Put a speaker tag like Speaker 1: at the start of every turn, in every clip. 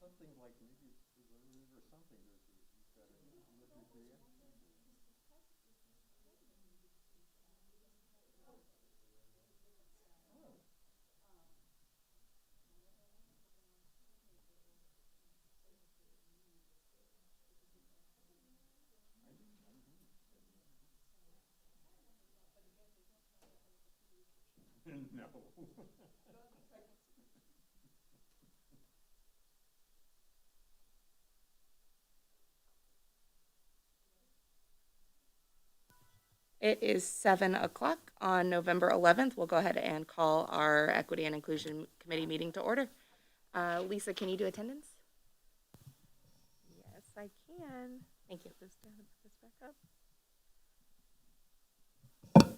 Speaker 1: Something like maybe or something you've got to look into it. No.
Speaker 2: It is 7 o'clock on November 11th. We'll go ahead and call our Equity and Inclusion Committee meeting to order. Lisa, can you do attendance?
Speaker 3: Yes, I can.
Speaker 2: Thank you.
Speaker 3: Put this back up.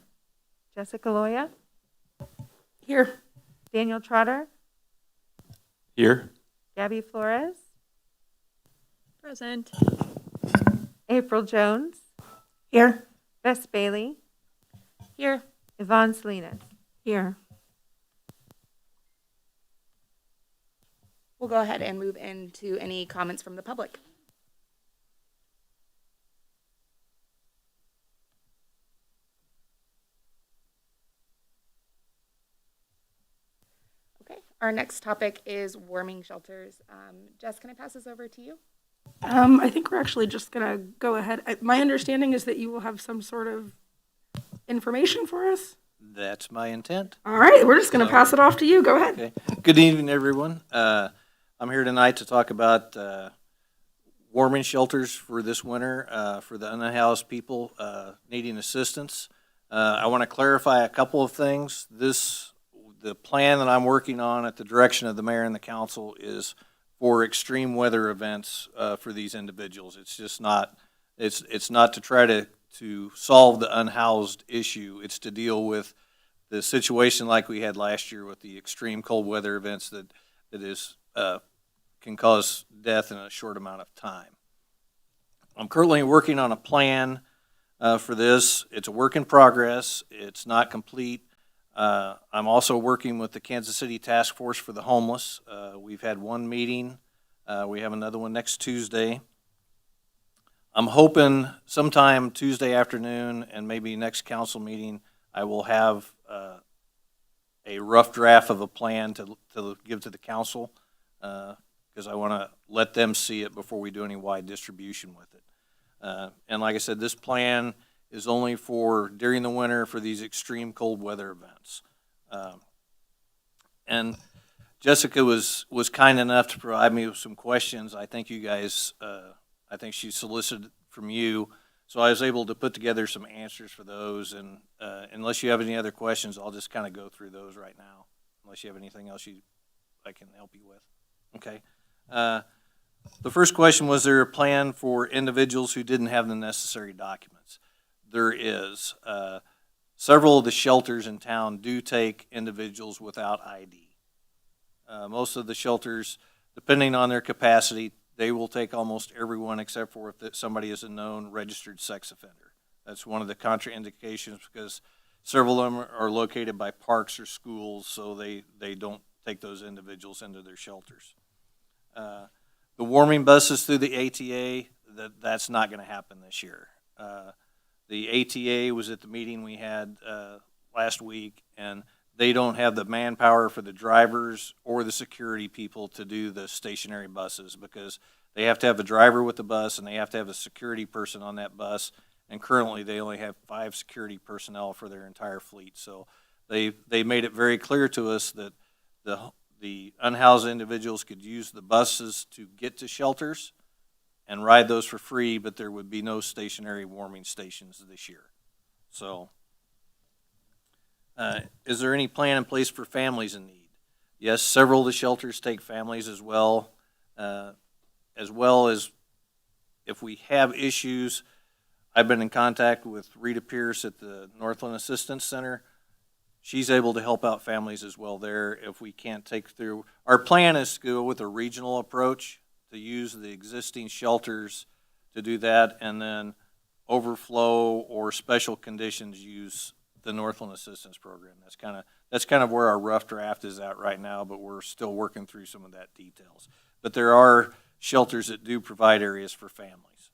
Speaker 3: Jessica Loya.
Speaker 2: Here.
Speaker 3: Daniel Trotter.
Speaker 4: Here.
Speaker 3: Gabby Flores.
Speaker 2: Present.
Speaker 3: April Jones.
Speaker 2: Here.
Speaker 3: Bess Bailey.
Speaker 2: Here.
Speaker 3: Yvonne Salinas.
Speaker 2: Here. We'll go ahead and move into any comments from the public. Okay, our next topic is warming shelters. Jess, can I pass this over to you?
Speaker 5: I think we're actually just going to go ahead. My understanding is that you will have some sort of information for us.
Speaker 4: That's my intent.
Speaker 5: All right, we're just going to pass it off to you. Go ahead.
Speaker 4: Okay. Good evening, everyone. I'm here tonight to talk about warming shelters for this winter for the unhoused people needing assistance. I want to clarify a couple of things. The plan that I'm working on at the direction of the mayor and the council is for extreme weather events for these individuals. It's just not. It's not to try to solve the unhoused issue. It's to deal with the situation like we had last year with the extreme cold weather events that can cause death in a short amount of time. I'm currently working on a plan for this. It's a work in progress. It's not complete. I'm also working with the Kansas City Task Force for the Homeless. We've had one meeting. We have another one next Tuesday. I'm hoping sometime Tuesday afternoon and maybe next council meeting, I will have a rough draft of a plan to give to the council because I want to let them see it before we do any wide distribution with it. And like I said, this plan is only for during the winter for these extreme cold weather events. And Jessica was kind enough to provide me with some questions. I think you guys, I think she solicited from you. So I was able to put together some answers for those. And unless you have any other questions, I'll just kind of go through those right now. Unless you have anything else I can help you with. Okay. The first question, was there a plan for individuals who didn't have the necessary documents? There is. Several of the shelters in town do take individuals without ID. Most of the shelters, depending on their capacity, they will take almost everyone except for if somebody is a known registered sex offender. That's one of the contraindications because several of them are located by parks or schools, so they don't take those individuals into their shelters. The warming buses through the ATA, that's not going to happen this year. The ATA was at the meeting we had last week, and they don't have the manpower for the drivers or the security people to do the stationary buses, because they have to have a driver with the bus and they have to have a security person on that bus. And currently, they only have 5 security personnel for their entire fleet. So they made it very clear to us that the unhoused individuals could use the buses to get to shelters and ride those for free, but there would be no stationary warming stations this year. So, is there any plan in place for families in need? Yes, several of the shelters take families as well as if we have issues. I've been in contact with Rita Pierce at the Northland Assistance Center. She's able to help out families as well there if we can't take through. Our plan is to go with a regional approach, to use the existing shelters to do that, and then overflow or special conditions use the Northland Assistance Program. That's kind of where our rough draft is at right now, but we're still working through some of that details. But there are shelters that do provide areas for families.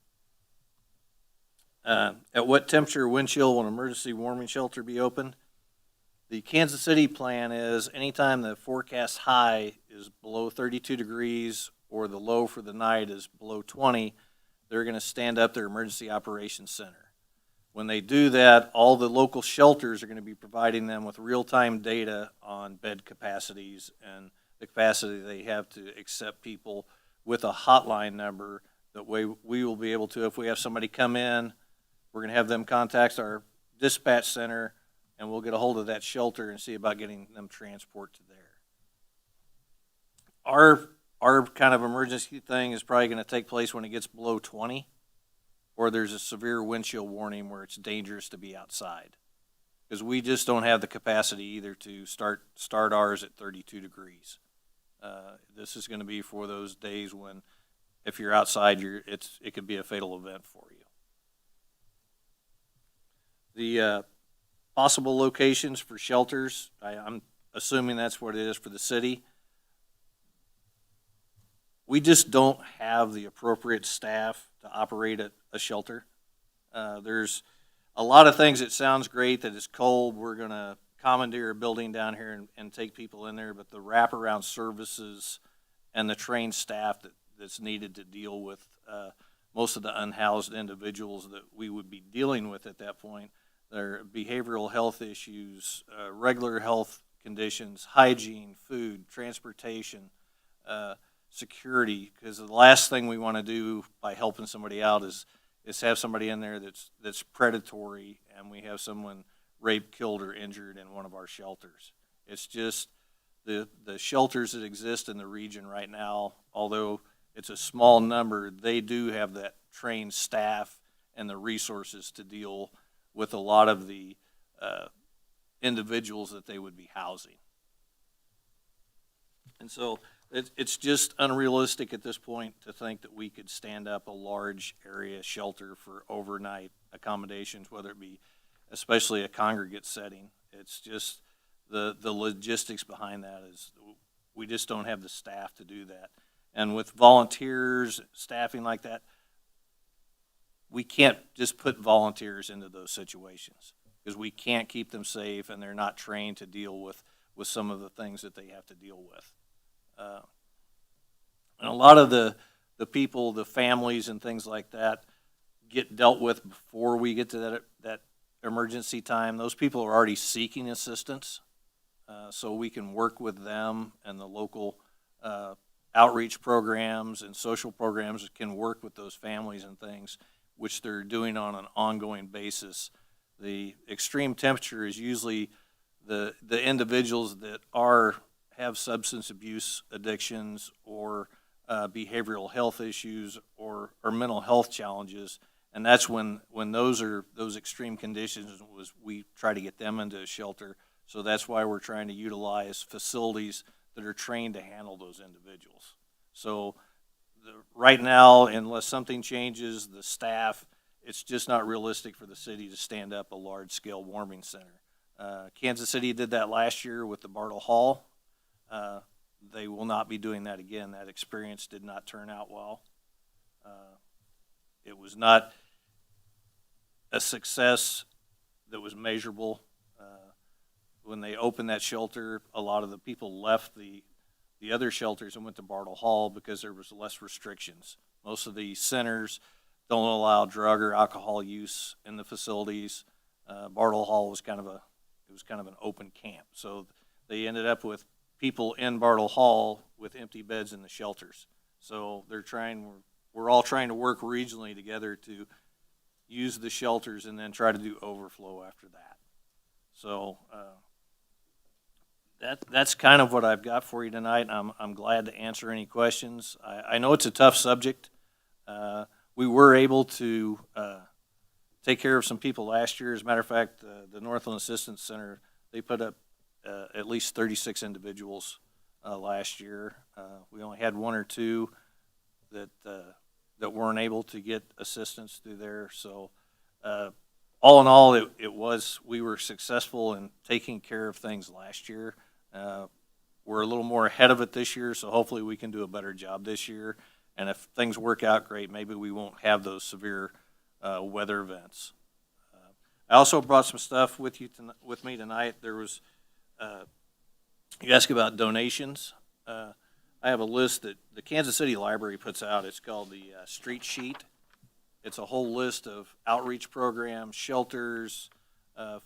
Speaker 4: At what temperature or wind chill will an emergency warming shelter be open? The Kansas City plan is anytime the forecast high is below 32 degrees or the low for the night is below 20, they're going to stand up their emergency operations center. When they do that, all the local shelters are going to be providing them with real-time data on bed capacities and the capacity they have to accept people with a hotline number. That way we will be able to, if we have somebody come in, we're going to have them contact our dispatch center, and we'll get a hold of that shelter and see about getting them transport to there. Our kind of emergency thing is probably going to take place when it gets below 20, or there's a severe wind chill warning where it's dangerous to be outside, because we just don't have the capacity either to start ours at 32 degrees. This is going to be for those days when, if you're outside, it could be a fatal event for you. The possible locations for shelters, I'm assuming that's what it is for the city. We just don't have the appropriate staff to operate a shelter. There's a lot of things that sounds great, that it's cold, we're going to commandeer a building down here and take people in there, but the wraparound services and the trained staff that's needed to deal with most of the unhoused individuals that we would be dealing with at that point, their behavioral health issues, regular health conditions, hygiene, food, transportation, security, because the last thing we want to do by helping somebody out is have somebody in there that's predatory, and we have someone raped, killed, or injured in one of our shelters. It's just the shelters that exist in the region right now, although it's a small number, they do have that trained staff and the resources to deal with a lot of the individuals that they would be housing. And so it's just unrealistic at this point to think that we could stand up a large area shelter for overnight accommodations, whether it be especially a congregate setting. It's just the logistics behind that is we just don't have the staff to do that. And with volunteers, staffing like that, we can't just put volunteers into those situations because we can't keep them safe, and they're not trained to deal with some of the things that they have to deal with. And a lot of the people, the families and things like that get dealt with before we get to that emergency time. Those people are already seeking assistance, so we can work with them, and the local outreach programs and social programs can work with those families and things, which they're doing on an ongoing basis. The extreme temperature is usually the individuals that have substance abuse addictions or behavioral health issues or mental health challenges, and that's when those extreme conditions we try to get them into a shelter. So that's why we're trying to utilize facilities that are trained to handle those individuals. So right now, unless something changes, the staff, it's just not realistic for the city to stand up a large-scale warming center. Kansas City did that last year with the Bartle Hall. They will not be doing that again. That experience did not turn out well. It was not a success that was measurable. when they opened that shelter, a lot of the people left the other shelters and went to Bartle Hall because there was less restrictions. Most of the centers don't allow drug or alcohol use in the facilities. Bartle Hall was kind of an open camp. So they ended up with people in Bartle Hall with empty beds in the shelters. So we're all trying to work regionally together to use the shelters and then try to do overflow after that. So that's kind of what I've got for you tonight. I'm glad to answer any questions. I know it's a tough subject. We were able to take care of some people last year. As a matter of fact, the Northland Assistance Center, they put up at least 36 individuals last year. We only had one or two that weren't able to get assistance through there. So all in all, we were successful in taking care of things last year. We're a little more ahead of it this year, so hopefully we can do a better job this year. And if things work out great, maybe we won't have those severe weather events. I also brought some stuff with me tonight. There was, you asked about donations. I have a list that the Kansas City Library puts out. It's called the Street Sheet. It's a whole list of outreach programs, shelters,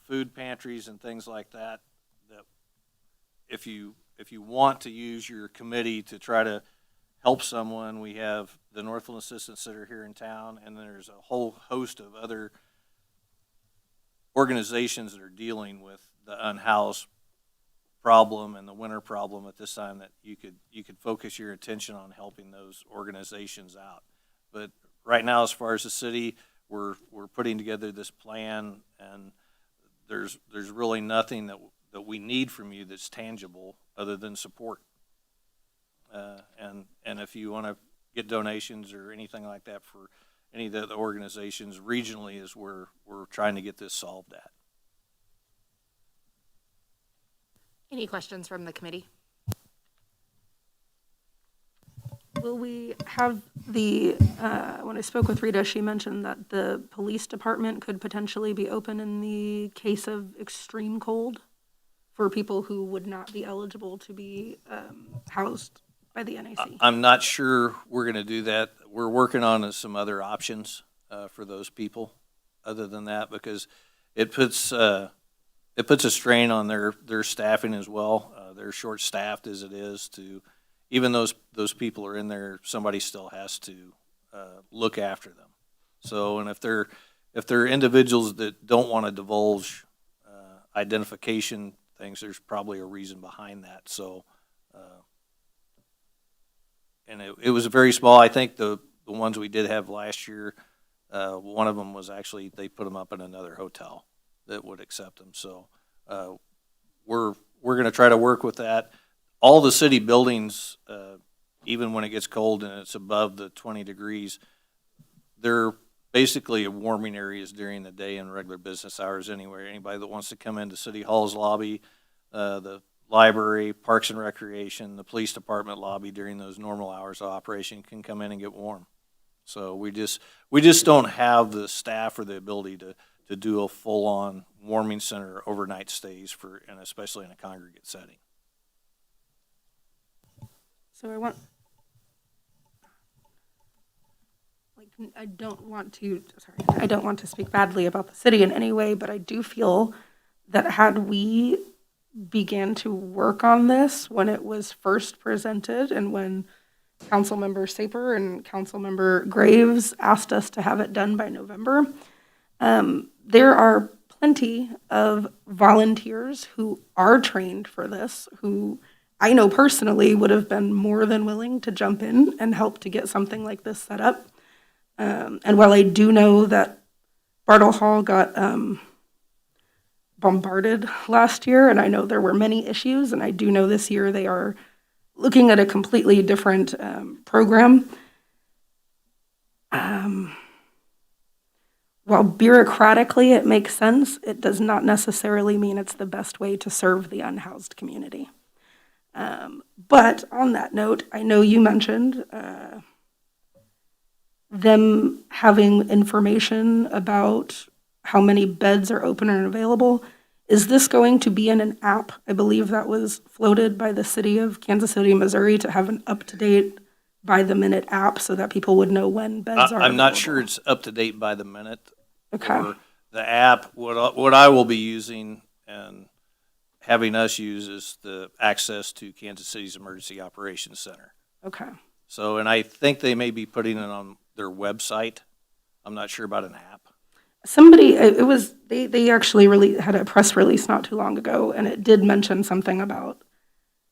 Speaker 4: food pantries, and things like that. That if you want to use your committee to try to help someone, we have the Northland Assistance Center here in town, and there's a whole host of other organizations that are dealing with the unhoused problem and the winter problem at this time that you could focus your attention on helping those organizations out. But right now, as far as the city, we're putting together this plan, and there's really nothing that we need from you that's tangible other than support. And if you want to get donations or anything like that for any of the organizations, regionally is where we're trying to get this solved at.
Speaker 2: Any questions from the committee?
Speaker 5: Will we have when I spoke with Rita, she mentioned that the police department could potentially be open in the case of extreme cold for people who would not be eligible to be housed by the NAC.
Speaker 4: I'm not sure we're going to do that. We're working on some other options for those people other than that, because it puts a strain on their staffing as well. They're short-staffed as it is. Even those people are in there, somebody still has to look after them. So, and if they're individuals that don't want to divulge identification things, there's probably a reason behind that. So, and it was very small. I think the ones we did have last year, one of them was actually, they put them up in another hotel that would accept them. So we're going to try to work with that. All the city buildings, even when it gets cold and it's above the 20 degrees, they're basically warming areas during the day and regular business hours anywhere. Anybody that wants to come into City Hall's lobby, the library, Parks and Recreation, the police department lobby during those normal hours of operation can come in and get warm. So we just don't have the staff or the ability to do a full-on warming center overnight stays and especially in a congregate setting.
Speaker 5: So I don't want to speak badly about the city in any way, but I do feel that had we began to work on this when it was first presented and when Councilmember Saper and Councilmember Graves asked us to have it done by November, there are plenty of volunteers who are trained for this, who I know personally would have been more than willing to jump in and help to get something like this set up. And while I do know that Bartle Hall got bombarded last year, and I know there were many issues, and I do know this year they are looking at a completely different program. While bureaucratically it makes sense, it does not necessarily mean it's the best way to serve the unhoused community. But on that note, I know you mentioned them having information about how many beds are open and available. Is this going to be in an app? I believe that was floated by the city of Kansas City, Missouri, to have an up-to-date by-the-minute app so that people would know when beds are
Speaker 4: I'm not
Speaker 5: available.
Speaker 4: sure it's up to date by the minute.
Speaker 5: Okay.
Speaker 4: Or the app, what I will be using and having us use is the access to Kansas City's Emergency Operations Center.
Speaker 5: Okay.
Speaker 4: So, and I think they may be putting it on their website. I'm not sure about an app.
Speaker 5: Somebody, they actually really had a press release not too long ago, and it did mention something about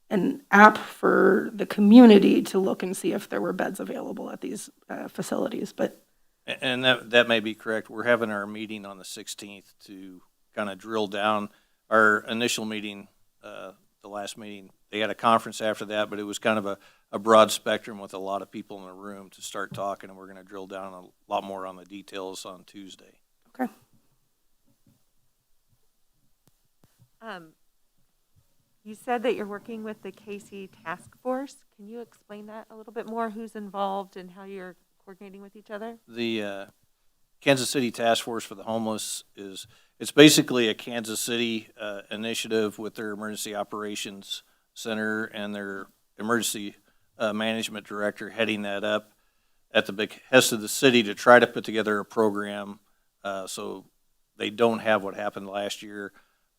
Speaker 5: an app for the community to look and see if there were beds available at these facilities, but
Speaker 4: And that may be correct. We're having our meeting on the 16th to kind of drill down. Our initial meeting, the last meeting, they had a conference after that, but it was kind of a broad spectrum with a lot of people in the room to start talking, and we're going to drill down a lot more on the details on Tuesday.
Speaker 5: okay.
Speaker 3: You said that you're working with the KC Task Force. Can you explain that a little bit more? Who's involved and how you're coordinating with each other?
Speaker 4: The Kansas City Task Force for the Homeless it's basically a Kansas City initiative with their Emergency Operations Center and their Emergency Management Director heading that up at the behest of the city to try to put together a program so they don't have what happened last year.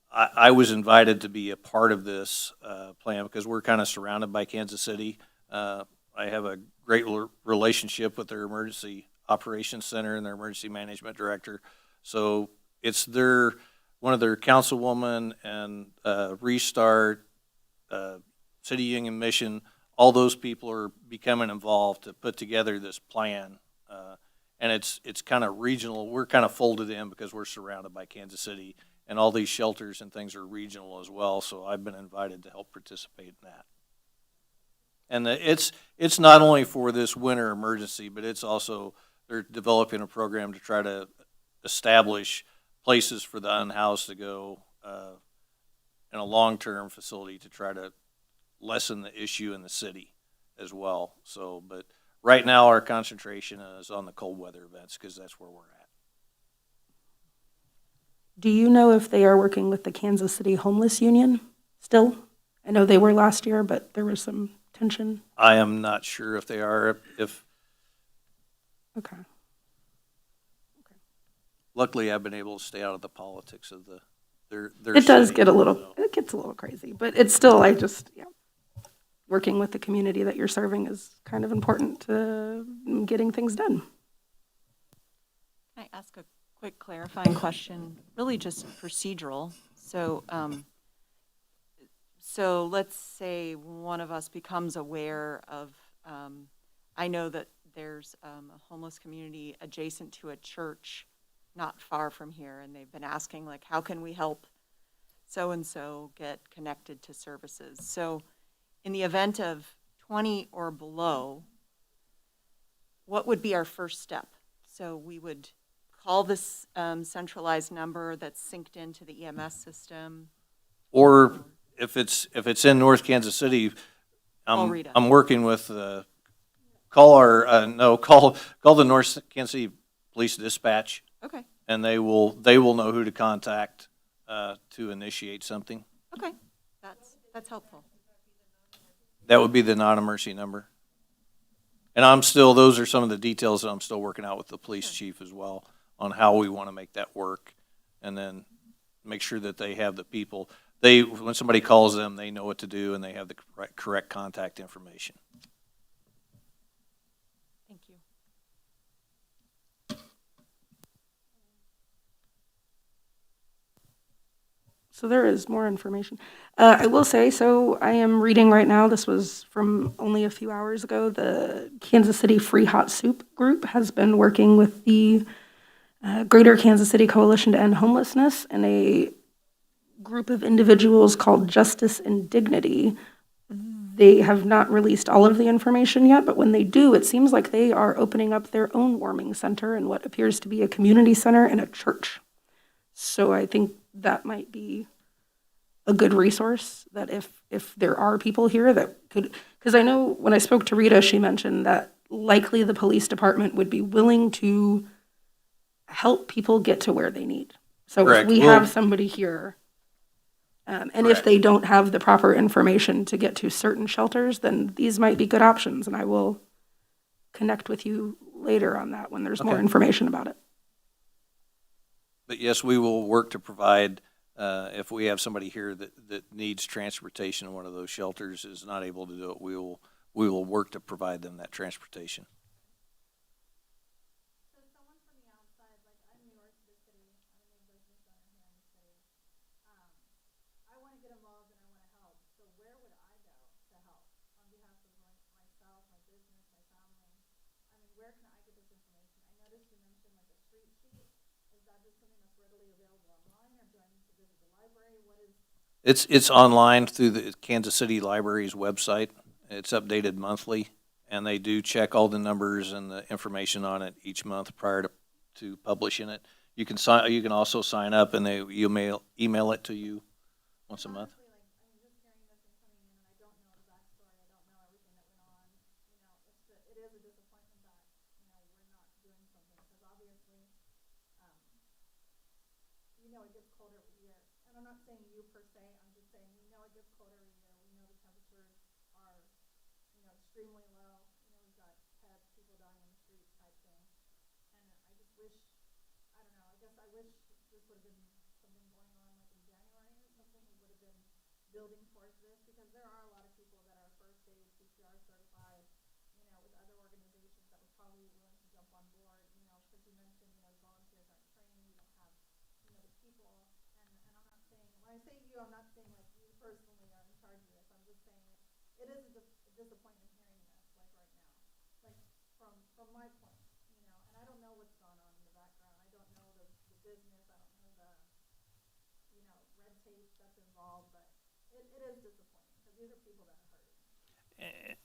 Speaker 4: I was invited to be a part of this plan because we're kind of surrounded by Kansas City. I have a great relationship with their Emergency Operations Center and their Emergency Management Director. So it's one of their councilwoman and Restart, City Union Mission, all those people are becoming involved to put together this plan. And it's kind of regional. We're kind of folded in because we're surrounded by Kansas City, and all these shelters and things are regional as well. So I've been invited to help participate in that. And it's not only for this winter emergency, but it's also, they're developing a program to try to establish places for the unhoused to go in a long-term facility to try to lessen the issue in the city as well. So, but right now our concentration is on the cold weather events because that's where we're at.
Speaker 5: Do you know if they are working with the Kansas City Homeless Union still? I know they were last year, but there was some tension.
Speaker 4: I am not sure if they are.
Speaker 5: Okay.
Speaker 4: Luckily, I've been able to stay out of the politics of their
Speaker 5: It does
Speaker 4: city,
Speaker 5: get a little,
Speaker 4: so.
Speaker 5: it gets a little crazy, but it's still, working with the community that you're serving is kind of important to getting things done.
Speaker 6: Can I ask a quick clarifying question? Really just procedural. So let's say one of us becomes aware of, I know that there's a homeless community adjacent to a church not far from here, and they've been asking, like, how can we help so-and-so get connected to services? So in the event of 20 or below, what would be our first step? So we would call this centralized number that's synced into the EMS system.
Speaker 4: Or if it's in North Kansas City,
Speaker 6: Call Rita.
Speaker 4: I'm working with call the North Kansas City Police Dispatch,
Speaker 6: Okay,
Speaker 4: and they will know who to contact to initiate something.
Speaker 6: okay, that's helpful.
Speaker 4: That would be the non-emergency number. And those are some of the details that I'm still working out with the police chief as well on how we want to make that work, and then make sure that they have the people. When somebody calls them, they know what to do and they have the correct contact information.
Speaker 6: Thank you.
Speaker 5: So there is more information. I will say, so I am reading right now, this was from only a few hours ago, the Kansas City Free Hot Soup Group has been working with the Greater Kansas City Coalition to End Homelessness and a group of individuals called Justice and Dignity. They have not released all of the information yet, but when they do, it seems like they are opening up their own warming center in what appears to be a community center and a church. So I think that might be a good resource that if there are people here that could, because I know when I spoke to Rita, she mentioned that likely the police department would be willing to help people get to where they need. So
Speaker 4: Correct.
Speaker 5: if we have somebody here And if they don't have the proper information to get to certain shelters, then these might be good options, and I will connect with you later on that when there's more
Speaker 4: Okay.
Speaker 5: information about it.
Speaker 4: But yes, we will work to provide, if we have somebody here that needs transportation in one of those shelters, is not able to do it, we will work to provide them that transportation. It's online through the Kansas City Library's website. It's updated monthly, and they do check all the numbers and the information on it each month prior to publishing it. You can also sign up, and they email it to you once a month.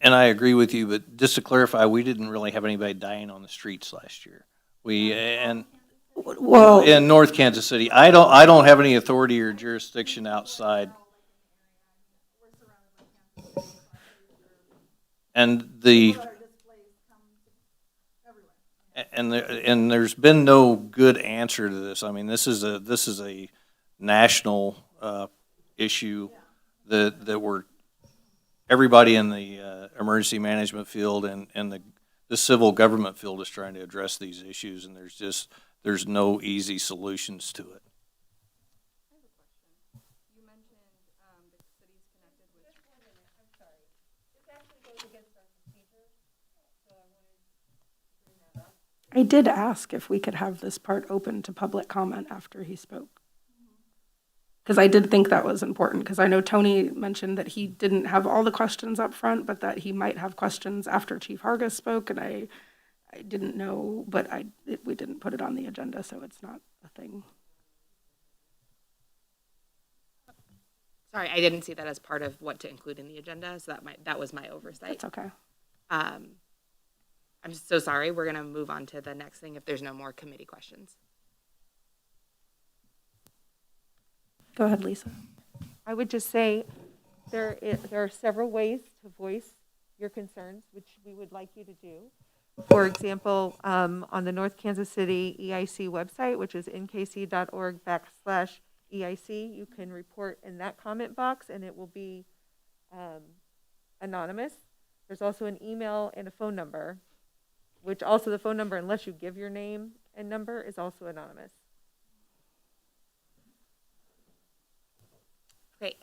Speaker 4: And I agree with you, but just to clarify, we didn't really have anybody dying on the streets last year. And
Speaker 5: Well,
Speaker 4: in North Kansas City, I don't have any authority or jurisdiction outside. And and there's been no good answer to this. I mean, this is a national issue that everybody in the emergency management field and the civil government field is trying to address these issues, and there's no easy solutions to it.
Speaker 5: I did ask if we could have this part open to public comment after he spoke. Because I did think that was important, because I know Tony mentioned that he didn't have all the questions up front, but that he might have questions after Chief Hargis spoke, and I didn't know, but we didn't put it on the agenda, so it's not a thing.
Speaker 2: Sorry, I didn't see that as part of what to include in the agenda, so that was my oversight.
Speaker 5: That's okay.
Speaker 2: I'm so sorry. We're going to move on to the next thing if there's no more committee questions.
Speaker 5: Go ahead, Lisa.
Speaker 3: I would just say there are several ways to voice your concerns, which we would like you to do. For example, on the North Kansas City EIC website, which is nkc.org/EIC, you can report in that comment box, and it will be anonymous. There's also an email and a phone number, which also the phone number, unless you give your name and number, is also anonymous.
Speaker 2: Great.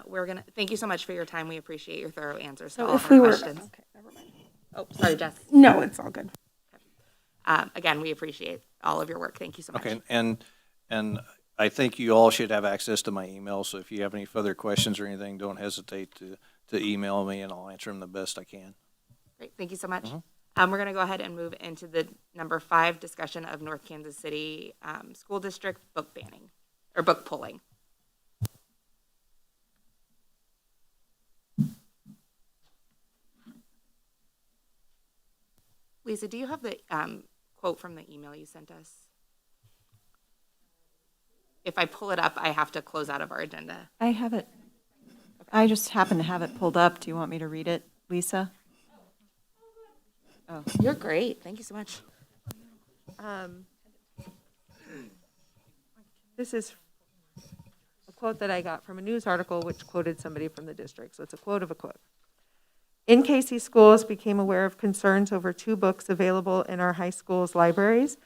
Speaker 2: We're going to thank you so much for your time. We appreciate your thorough answers to
Speaker 5: So
Speaker 2: all
Speaker 5: if
Speaker 2: of our
Speaker 5: we were,
Speaker 2: questions.
Speaker 5: okay, never mind.
Speaker 2: Oh, sorry, Jess.
Speaker 5: No, it's all good.
Speaker 2: Again, we appreciate all of your work. Thank you so much.
Speaker 4: Okay, and I think you all should have access to my email, so if you have any further questions or anything, don't hesitate to email me, and I'll answer them the best I can.
Speaker 2: Great. Thank you so much. We're going to go ahead and move into the number 5 discussion of North Kansas City School District book banning or book pulling. Lisa, do you have the quote from the email you sent us? If I pull it up, I have to close out of our agenda.
Speaker 6: I have it. I just happen to have it pulled up. Do you want me to read it, Lisa? Oh,
Speaker 2: You're great. Thank you so much.
Speaker 3: This is, quote that I got from a news article which quoted somebody from the district. So it's a quote of a quote. NKC schools became aware of concerns over 2 books available in our high schools' libraries.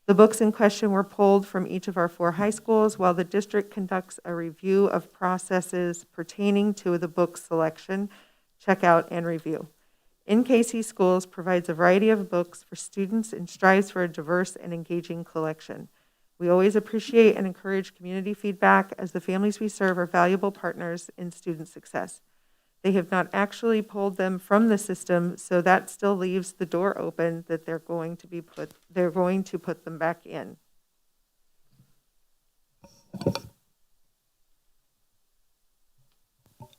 Speaker 3: The books in question were pulled from each of our 4 high schools while the district conducts a review of processes pertaining to the book selection, checkout, and review. NKC Schools provides a variety of books for students and strives for a diverse and engaging collection. We always appreciate and encourage community feedback as the families we serve are valuable partners in student success. They have not actually pulled them from the system, so that still leaves the door open that they're going to put them back in.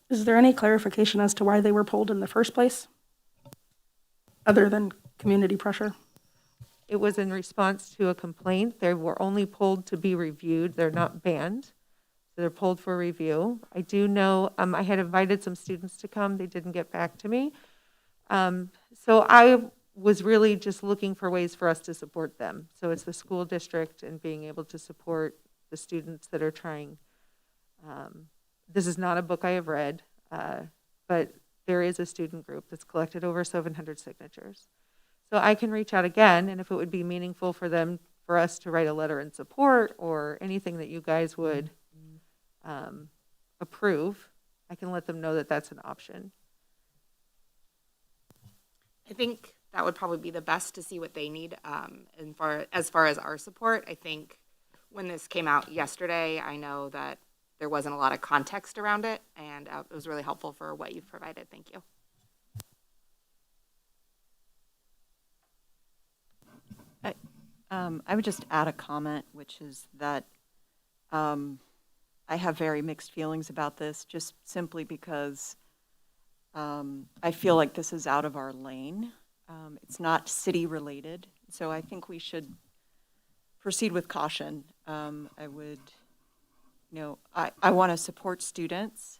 Speaker 5: Is there any clarification as to why they were pulled in the first place? Other than community pressure?
Speaker 3: It was in response to a complaint. They were only pulled to be reviewed. They're not banned. So they're pulled for review. I do know, I had invited some students to come. They didn't get back to me. So I was really just looking for ways for us to support them. So it's the school district and being able to support the students that are trying. This is not a book I have read, but there is a student group that's collected over 700 signatures. So I can reach out again, and if it would be meaningful for them, for us to write a letter in support or anything that you guys would approve, I can let them know that that's an option.
Speaker 2: I think that would probably be the best to see what they need. And as far as our support, I think when this came out yesterday, I know that there wasn't a lot of context around it, and it was really helpful for what you've provided. Thank you.
Speaker 6: I would just add a comment, which is that I have very mixed feelings about this, just simply because I feel like this is out of our lane. It's not city-related, so I think we should proceed with caution. I would, I want to support students,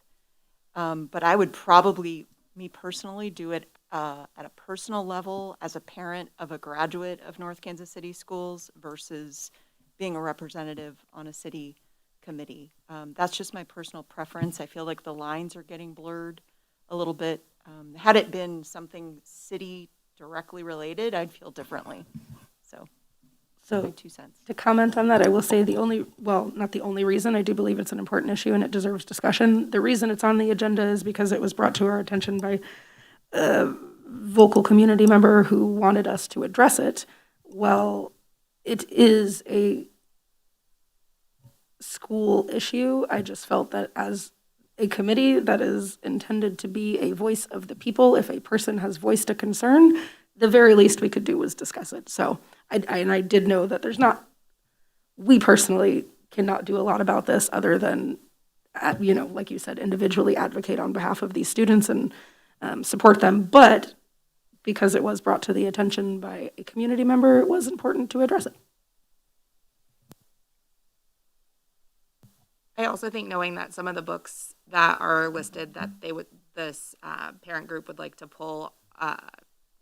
Speaker 6: but I would probably, me personally, do it at a personal level as a parent of a graduate of North Kansas City Schools versus being a representative on a city committee. That's just my personal preference. I feel like the lines are getting blurred a little bit. Had it been something city directly related, I'd feel differently. So my 2 cents.
Speaker 5: To comment on that, I will say not the only reason, I do believe it's an important issue and it deserves discussion. The reason it's on the agenda is because it was brought to our attention by a vocal community member who wanted us to address it. Well, it is a school issue. I just felt that as a committee that is intended to be a voice of the people, if a person has voiced a concern, the very least we could do was discuss it. So I did know that we personally cannot do a lot about this other than, like you said, individually advocate on behalf of these students and support them. But because it was brought to the attention by a community member, it was important to address it.
Speaker 2: I also think knowing that some of the books that are listed that this parent group would like to pull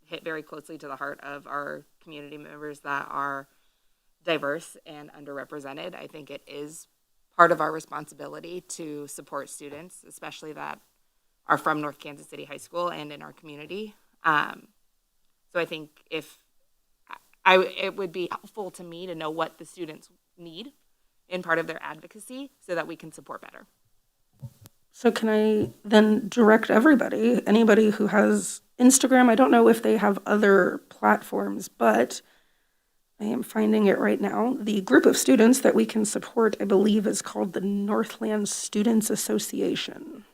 Speaker 2: hit very closely to the heart of our community members that are diverse and underrepresented. I think it is part of our responsibility to support students, especially that are from North Kansas City High School and in our community. So I think it would be helpful to me to know what the students need in part of their advocacy so that we can support better.
Speaker 5: So can I then direct anybody who has Instagram, I don't know if they have other platforms, but I am finding it right now. The group of students that we can support, I believe, is called the Northland Students Association.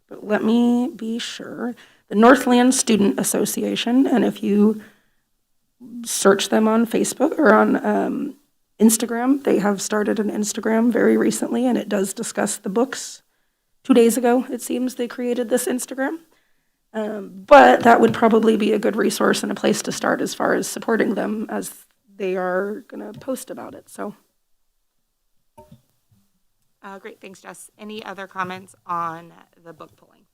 Speaker 5: But let me be sure. The Northland Student Association, and if you search them on Facebook or on Instagram, they have started an Instagram very recently, and it does discuss the books. 2 days ago, it seems, they created this Instagram. But that would probably be a good resource and a place to start as far as supporting them, as they are going to post about it. So,
Speaker 2: great, thanks, Jess. Any other comments on the book pulling?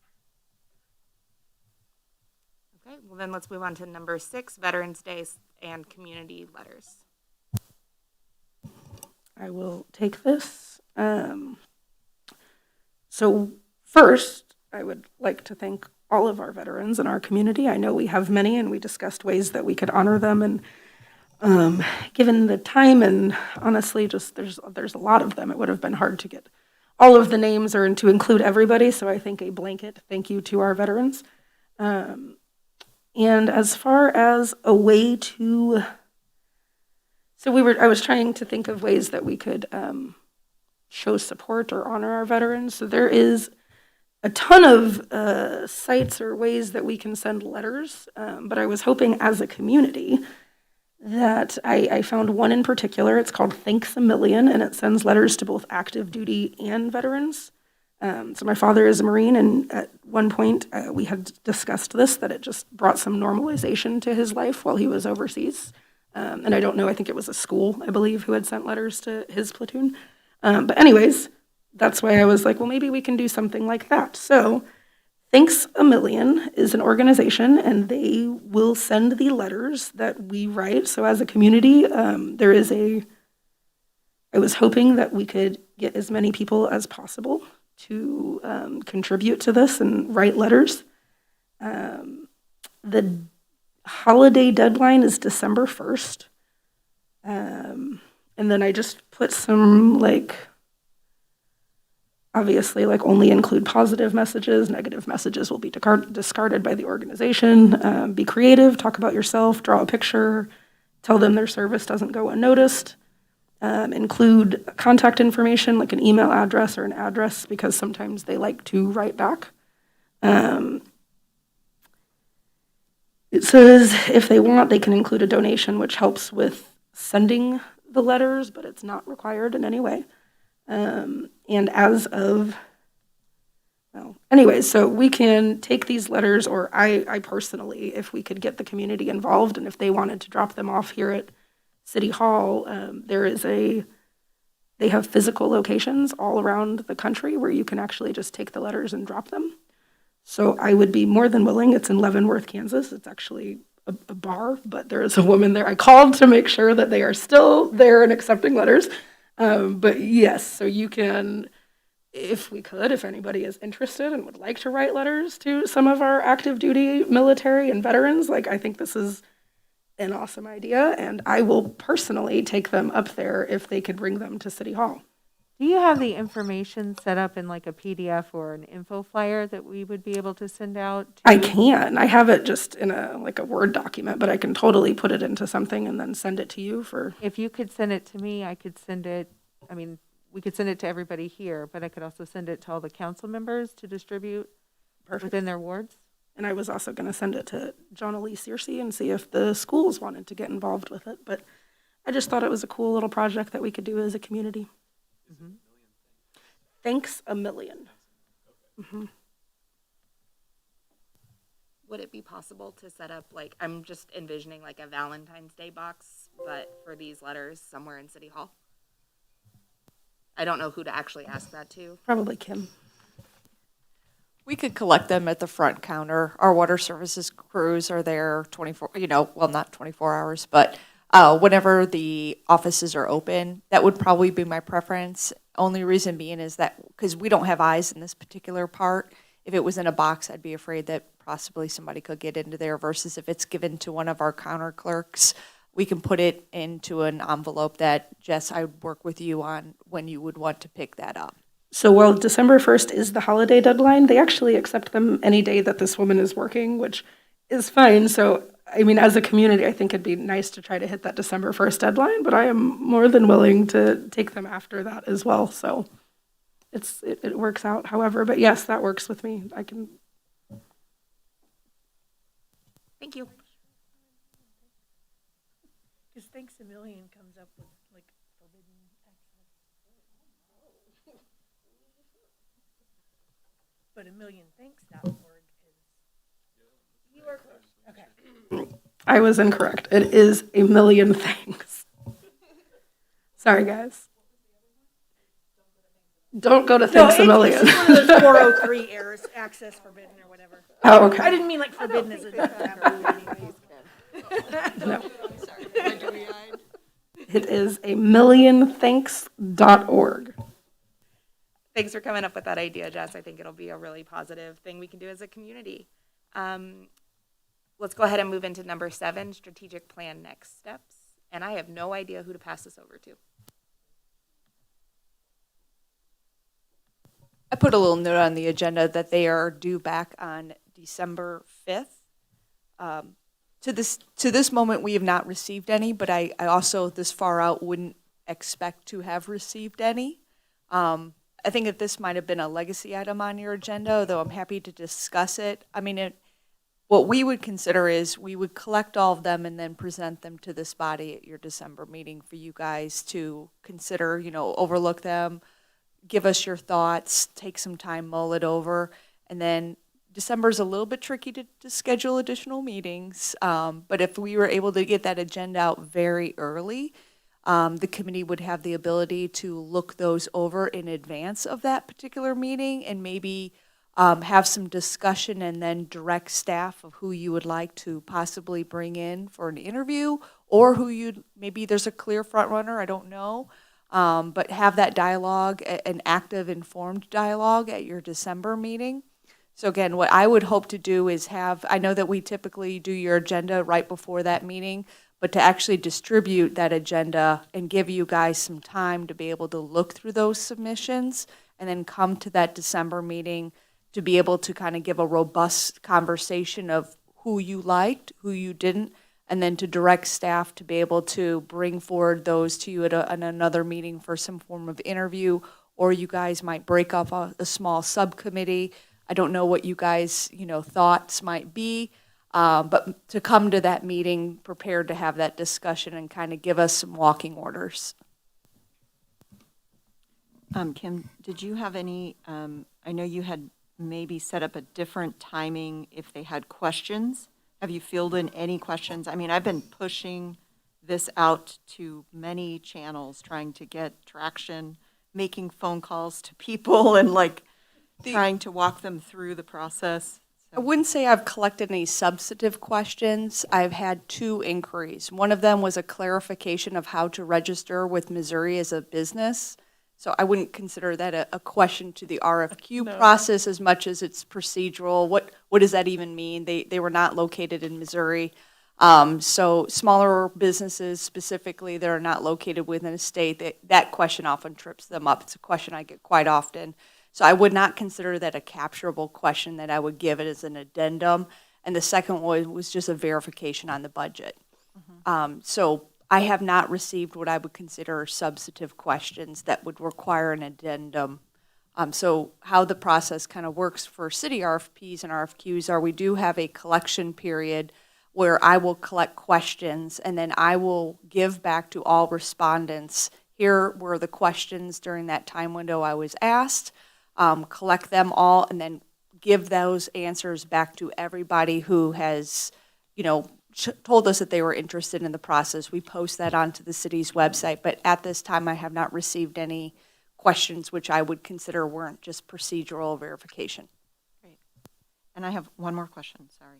Speaker 2: Okay, well then let's move on to number 6, Veterans Day and community letters.
Speaker 5: I will take this. So first, I would like to thank all of our veterans in our community. I know we have many, and we discussed ways that we could honor them. And given the time, and honestly, just there's a lot of them, it would have been hard to get all of the names or to include everybody. So I think a blanket thank you to our veterans. And as far as a way to, I was trying to think of ways that we could show support or honor our veterans. So there is a ton of sites or ways that we can send letters, but I was hoping as a community that I found one in particular. It's called Thanks a Million, and it sends letters to both active duty and veterans. So my father is a Marine, and at one point we had discussed this, that it just brought some normalization to his life while he was overseas. And I don't know, I think it was a school, I believe, who had sent letters to his platoon. But anyways, that's why I was like, well, maybe we can do something like that. So Thanks a Million is an organization, and they will send the letters that we write. So as a community, I was hoping that we could get as many people as possible to contribute to this and write letters. The holiday deadline is December 1st. And then I just put some, obviously, only include positive messages. Negative messages will be discarded by the organization. Be creative, talk about yourself, draw a picture, tell them their service doesn't go unnoticed. Include contact information, like an email address or an address, because sometimes they like to write back. It says if they want, they can include a donation, which helps with sending the letters, but it's not required in any way. And as of, so we can take these letters, or I personally, if we could get the community involved, and if they wanted to drop them off here at City Hall, they have physical locations all around the country where you can actually just take the letters and drop them. So I would be more than willing. It's in Leavenworth, Kansas. It's actually a bar, but there is a woman there. I called to make sure that they are still there and accepting letters. But yes, so you can, if anybody is interested and would like to write letters to some of our active duty military and veterans, I think this is an awesome idea, and I will personally take them up there if they could bring them to City Hall.
Speaker 3: Do you have the information set up in a PDF or an info flyer that we would be able to send out to?
Speaker 5: I can. I have it just in a Word document, but I can totally put it into something and then send it to you for.
Speaker 3: If you could send it to me, I could send it, we could send it to everybody here, but I could also send it to all the council members to distribute within their wards.
Speaker 5: And I was also going to send it to John Elise Searcy and see if the schools wanted to get involved with it. But I just thought it was a cool little project that we could do as a community. Mm-hmm. Thanks a Million. Mm-hmm.
Speaker 2: Would it be possible to set up, I'm just envisioning a Valentine's Day box, but for these letters somewhere in City Hall? I don't know who to actually ask that to.
Speaker 5: Probably Kim.
Speaker 6: We could collect them at the front counter. Our water services crews are there 24, not 24 hours, but whenever the offices are open. That would probably be my preference. Only reason being is that because we don't have eyes in this particular part. If it was in a box, I'd be afraid that possibly somebody could get into there, versus if it's given to one of our counter clerks, we can put it into an envelope that, Jess, I would work with you on when you would want to pick that up.
Speaker 5: So while December 1st is the holiday deadline, they actually accept them any day that this woman is working, which is fine. So, as a community, I think it'd be nice to try to hit that December 1st deadline, but I am more than willing to take them after that as well. So it works out, however, but yes, that works with me. I can.
Speaker 2: Thank you.
Speaker 7: Because Thanks a Million comes up with forbidden access. But amillionthanks.org is. You are close. Okay.
Speaker 5: I was incorrect. It is a million thanks. Sorry, guys. Don't go to Thanks a Million.
Speaker 7: It's one of those 403 errors, access forbidden or whatever.
Speaker 5: Oh, okay.
Speaker 7: I didn't mean forbidden as a taboo anyways.
Speaker 5: No. It is a millionthanks.org.
Speaker 2: Thanks for coming up with that idea, Jess. I think it'll be a really positive thing we can do as a community. Let's go ahead and move into number 7, strategic plan next steps. And I have no idea who to pass this over to.
Speaker 6: I put a little note on the agenda that they are due back on December 5th. To this moment, we have not received any, but I also, this far out, wouldn't expect to have received any. I think that this might have been a legacy item on your agenda, though I'm happy to discuss it. I mean, what we would consider is we would collect all of them and then present them to this body at your December meeting for you guys to consider, overlook them, give us your thoughts, take some time, mull it over, and then December's a little bit tricky to schedule additional meetings, but if we were able to get that agenda out very early, the committee would have the ability to look those over in advance of that particular meeting and maybe have some discussion and then direct staff of who you would like to possibly bring in for an interview, or maybe there's a clear front runner, I don't know. But have that dialogue, an active, informed dialogue at your December meeting. So again, what I would hope to do is I know that we typically do your agenda right before that meeting, but to actually distribute that agenda and give you guys some time to be able to look through those submissions and then come to that December meeting to be able to kind of give a robust conversation of who you liked, who you didn't, and then to direct staff to be able to bring forward those to you at another meeting for some form of interview, or you guys might break up a small subcommittee. I don't know what you guys, thoughts might be, but to come to that meeting prepared to have that discussion and kind of give us some walking orders. Kim, did you have any, I know you had maybe set up a different timing if they had questions. Have you fielded any questions? I mean, I've been pushing this out to many channels, trying to get traction, making phone calls to people and trying to walk them through the process. So. I wouldn't say I've collected any substantive questions. I've had 2 inquiries. One of them was a clarification of how to register with Missouri as a business. So I wouldn't consider that a question to the RFQ process as much as it's procedural. What does that even mean? They were not located in Missouri. So smaller businesses specifically that are not located within a state, that question often trips them up. It's a question I get quite often. So I would not consider that a capturable question that I would give it as an addendum. And the second one was just a verification on the budget. Mm-hmm. So I have not received what I would consider substantive questions that would require an addendum. So how the process kind of works for city RFPs and RFQs are we do have a collection period where I will collect questions and then I will give back to all respondents. Here were the questions during that time window I was asked, collect them all, and then give those answers back to everybody who has, told us that they were interested in the process. We post that onto the city's website, but at this time I have not received any questions which I would consider weren't just procedural verification. Great. And I have one more question, sorry.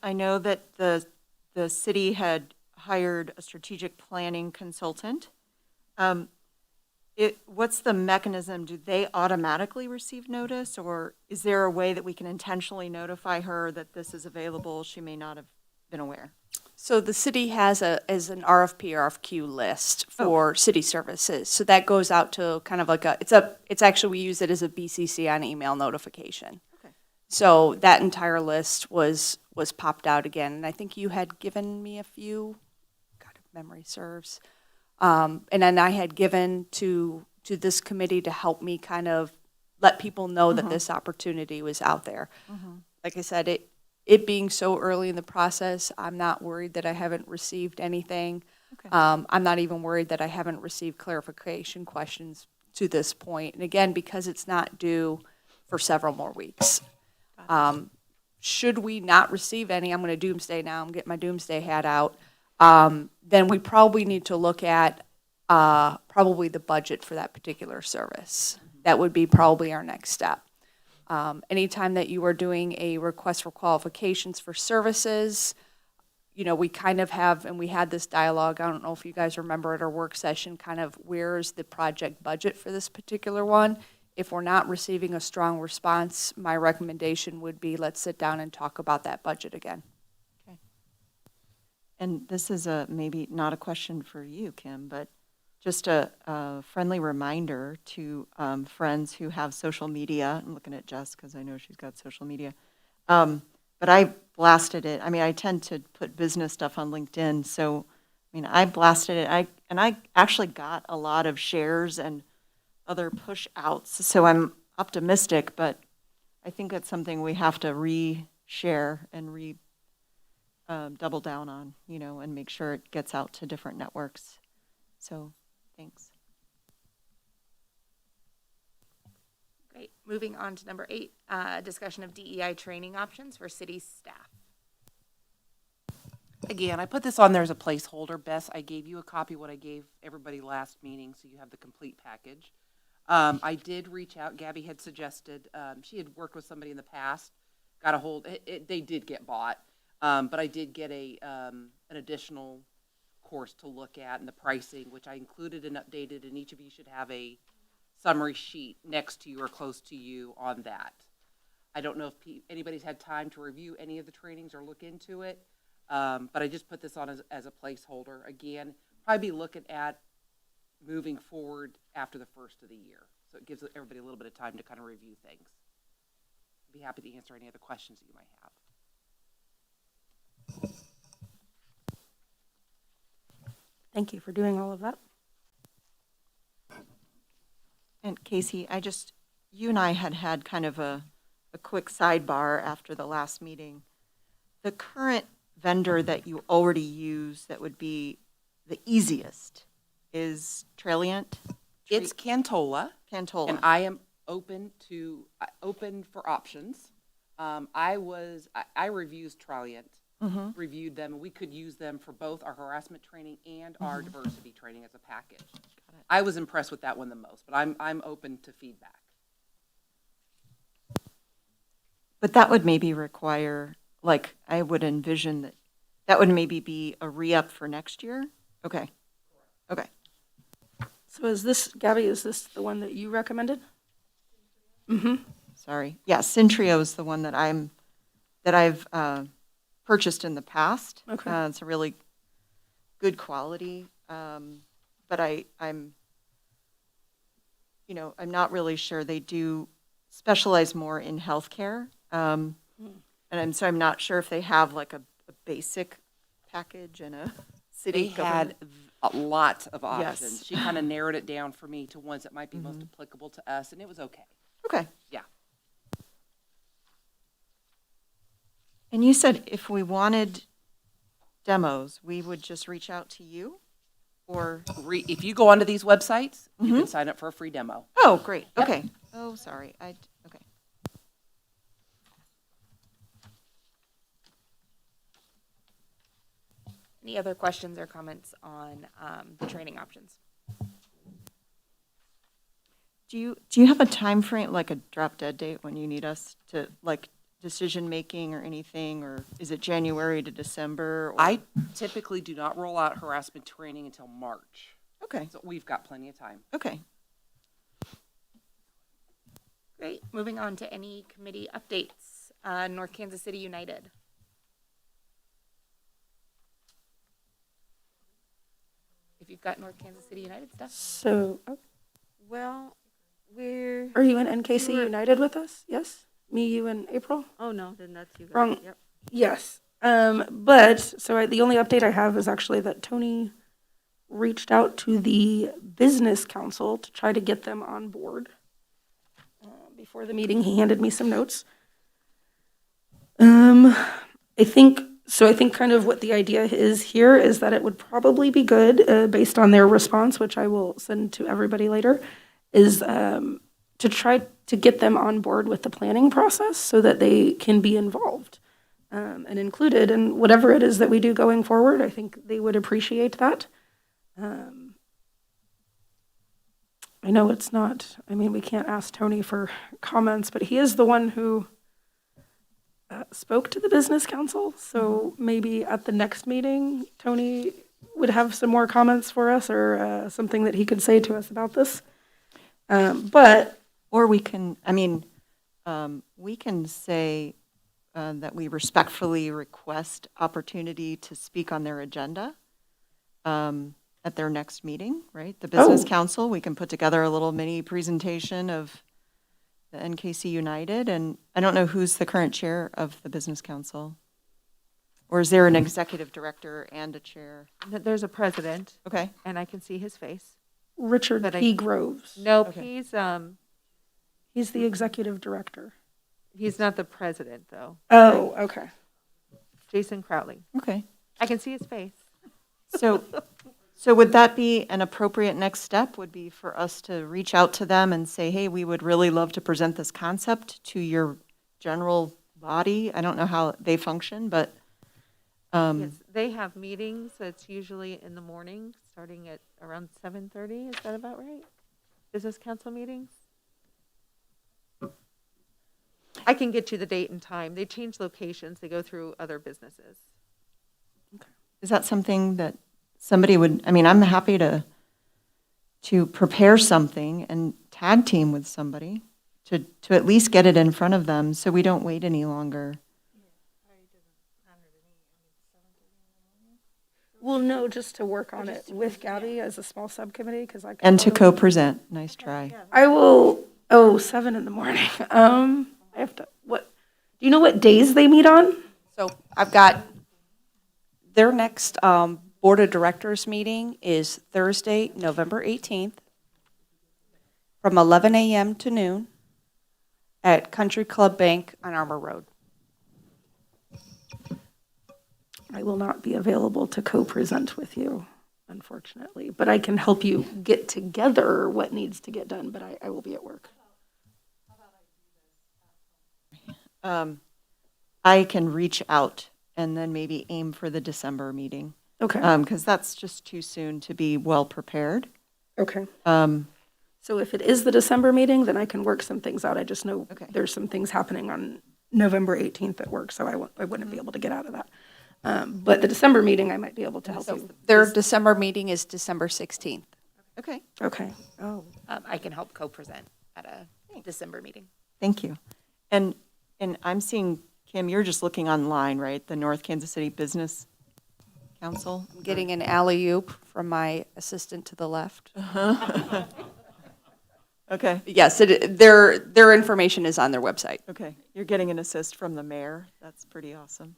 Speaker 6: I know that the city had hired a strategic planning consultant. What's the mechanism? Do they automatically receive notice, or is there a way that we can intentionally notify her that this is available? She may not have been aware. So the city has an RFP, RFQ list for city services. So that goes out to kind of like it's actually, we use it as a BCC on email notification. Okay. So that entire list was popped out again. And I think you had given me a few, God, if memory serves. And then I had given to this committee to help me kind of let people know that this opportunity was out there. Like I said, it being so early in the process, I'm not worried that I haven't received anything. Okay. I'm not even worried that I haven't received clarification questions to this point. And again, because it's not due for several more weeks. Should we not receive any, I'm going to doomsday now, I'm getting my doomsday hat out. Then we probably need to look at probably the budget for that particular service. That would be probably our next step. Anytime that you are doing a request for qualifications for services,
Speaker 8: you know, we kind of have, and we had this dialogue, I don't know if you guys remember at our work session, kind of where's the project budget for this particular one? If we're not receiving a strong response, my recommendation would be let's sit down and talk about that budget again.
Speaker 6: And this is maybe not a question for you, Kim, but just a friendly reminder to friends who have social media. I'm looking at Jess because I know she's got social media. But I blasted it. I mean, I tend to put business stuff on LinkedIn. So, I mean, I blasted it. I actually got a lot of shares and other push outs. So I'm optimistic, but I think it's something we have to re-share and double down on, you know, and make sure it gets out to different networks. So, thanks.
Speaker 2: Great. Moving on to number 8, discussion of DEI training options for city staff.
Speaker 9: Again, I put this on there as a placeholder. Bess, I gave you a copy of what I gave everybody last meeting, so you have the complete package. I did reach out. Gabby had suggested, she had worked with somebody in the past, got a hold, they did get bought, but I did get an additional course to look at and the pricing, which I included and updated, and each of you should have a summary sheet next to you or close to you on that. I don't know if anybody's had time to review any of the trainings or look into it, but I just put this on as a placeholder. Again, probably be looking at moving forward after the first of the year. So it gives everybody a little bit of time to kind of review things. I'd be happy to answer any other questions that you might have.
Speaker 5: Thank you for doing all of that.
Speaker 6: And Casey, you and I had kind of a quick sidebar after the last meeting. The current vendor that you already use that would be the easiest is Trailient?
Speaker 9: It's Cantola.
Speaker 6: Cantola.
Speaker 9: And I am open for options. I reviewed Traliant, reviewed them, and we could use them for both our harassment training and our diversity training as a package. I was impressed with that one the most, but I'm open to feedback.
Speaker 6: But that would maybe require, like, I would envision that would maybe be a re-up for next year? Okay. Okay.
Speaker 5: So is this, Gabby, is this the one that you recommended?
Speaker 6: Sorry. Yeah, Centrio is the one that I've purchased in the past.
Speaker 5: Okay.
Speaker 6: It's a really good quality, but I'm not really sure. They do specialize more in healthcare, and I'm not sure if they have like a basic package and a city.
Speaker 9: They had a lot of
Speaker 6: Yes.
Speaker 9: options. She kind of narrowed it down for me to ones that might be most applicable to us, and it was okay.
Speaker 6: Okay.
Speaker 9: Yeah.
Speaker 6: And you said if we wanted demos, we would just reach out to you, or?
Speaker 9: If you go onto these websites, you can sign up for a free demo.
Speaker 6: Oh, great.
Speaker 9: Yep.
Speaker 6: Okay. Oh, sorry. Okay.
Speaker 2: Any other questions or comments on the training options?
Speaker 6: Do you have a time frame, like a drop dead date when you need us to, like, decision making or anything, or is it January to December? Or?
Speaker 9: I typically do not roll out harassment training until March.
Speaker 6: Okay.
Speaker 9: So we've got plenty of time.
Speaker 6: Okay.
Speaker 2: Great. Moving on to any committee updates. North Kansas City United. If you've got North Kansas City United stuff.
Speaker 5: So,
Speaker 3: Well, we're,
Speaker 5: are you in NKC
Speaker 3: You were-
Speaker 5: United with us? Yes? Me, you, and April?
Speaker 3: oh no, then that's you guys.
Speaker 5: Wrong.
Speaker 3: Yep.
Speaker 5: Yes. The only update I have is actually that Tony reached out to the business council to try to get them on board. Before the meeting, he handed me some notes. I think kind of what the idea is here is that it would probably be good, based on their response, which I will send to everybody later, is to try to get them on board with the planning process so that they can be involved and included in whatever it is that we do going forward. I think they would appreciate that. I know it's not, we can't ask Tony for comments, but he is the one who spoke to the business council, so maybe at the next meeting, Tony would have some more comments for us or something that he could say to us about this. But
Speaker 6: Or we can, we can say that we respectfully request opportunity to speak on their agenda at their next meeting, right? The Business
Speaker 5: Oh.
Speaker 6: Council, we can put together a little mini presentation of the NKC United, and I don't know who's the current chair of the Business Council. Or is there an executive director and a chair?
Speaker 3: There's a president,
Speaker 6: Okay,
Speaker 3: and I can see his face.
Speaker 5: Richard
Speaker 3: But
Speaker 5: P. Groves,
Speaker 3: Nope,
Speaker 6: Okay.
Speaker 5: he's the executive director.
Speaker 3: he's not the president, though.
Speaker 5: Oh, okay.
Speaker 3: Jason Crowley.
Speaker 6: okay.
Speaker 3: I can see his face.
Speaker 6: So would that be an appropriate next step, would be for us to reach out to them and say, hey, we would really love to present this concept to your general body? I don't know how they function, but,
Speaker 3: Yes, they have meetings. It's usually in the morning, starting at around 7:30. Is that about right? Business council meetings? I can get you the date and time. They change locations. They go through other businesses.
Speaker 6: is that something that somebody would, I'm happy to prepare something and tag team with somebody to at least get it in front of them so we don't wait any longer.
Speaker 5: Well, no, just to work on it with Gabby as a small subcommittee, because I.
Speaker 6: And to co-present, nice try.
Speaker 5: I will, 7 in the morning. I have to, do you know what days they meet on?
Speaker 8: So I've got, their next Board of Directors meeting is Thursday, November 18th, from 11 a.m. to noon at Country Club Bank on Armour Road.
Speaker 5: I will not be available to co-present with you, unfortunately, but I can help you get together what needs to get done, but I will be at work.
Speaker 6: I can reach out and then maybe aim for the December meeting.
Speaker 5: Okay,
Speaker 6: Because that's just too soon to be well prepared.
Speaker 5: okay.
Speaker 6: Um,
Speaker 5: So if it is the December meeting, then I can work some things out. I just know
Speaker 6: Okay.
Speaker 5: there's some things happening on November 18th at work, so I wouldn't be able to get out of that. But the December meeting, I might be able to help you.
Speaker 8: Their December meeting is December 16th.
Speaker 6: Okay,
Speaker 5: Okay. Oh,
Speaker 2: I can help co-present at a December meeting.
Speaker 6: thank you. And I'm seeing, Kim, you're just looking online, right? The North Kansas City Business Council?
Speaker 8: I'm getting an alley-oop from my assistant to the left.
Speaker 6: Okay,
Speaker 8: Yes, their information is on their website.
Speaker 6: okay. You're getting an assist from the mayor. That's pretty awesome.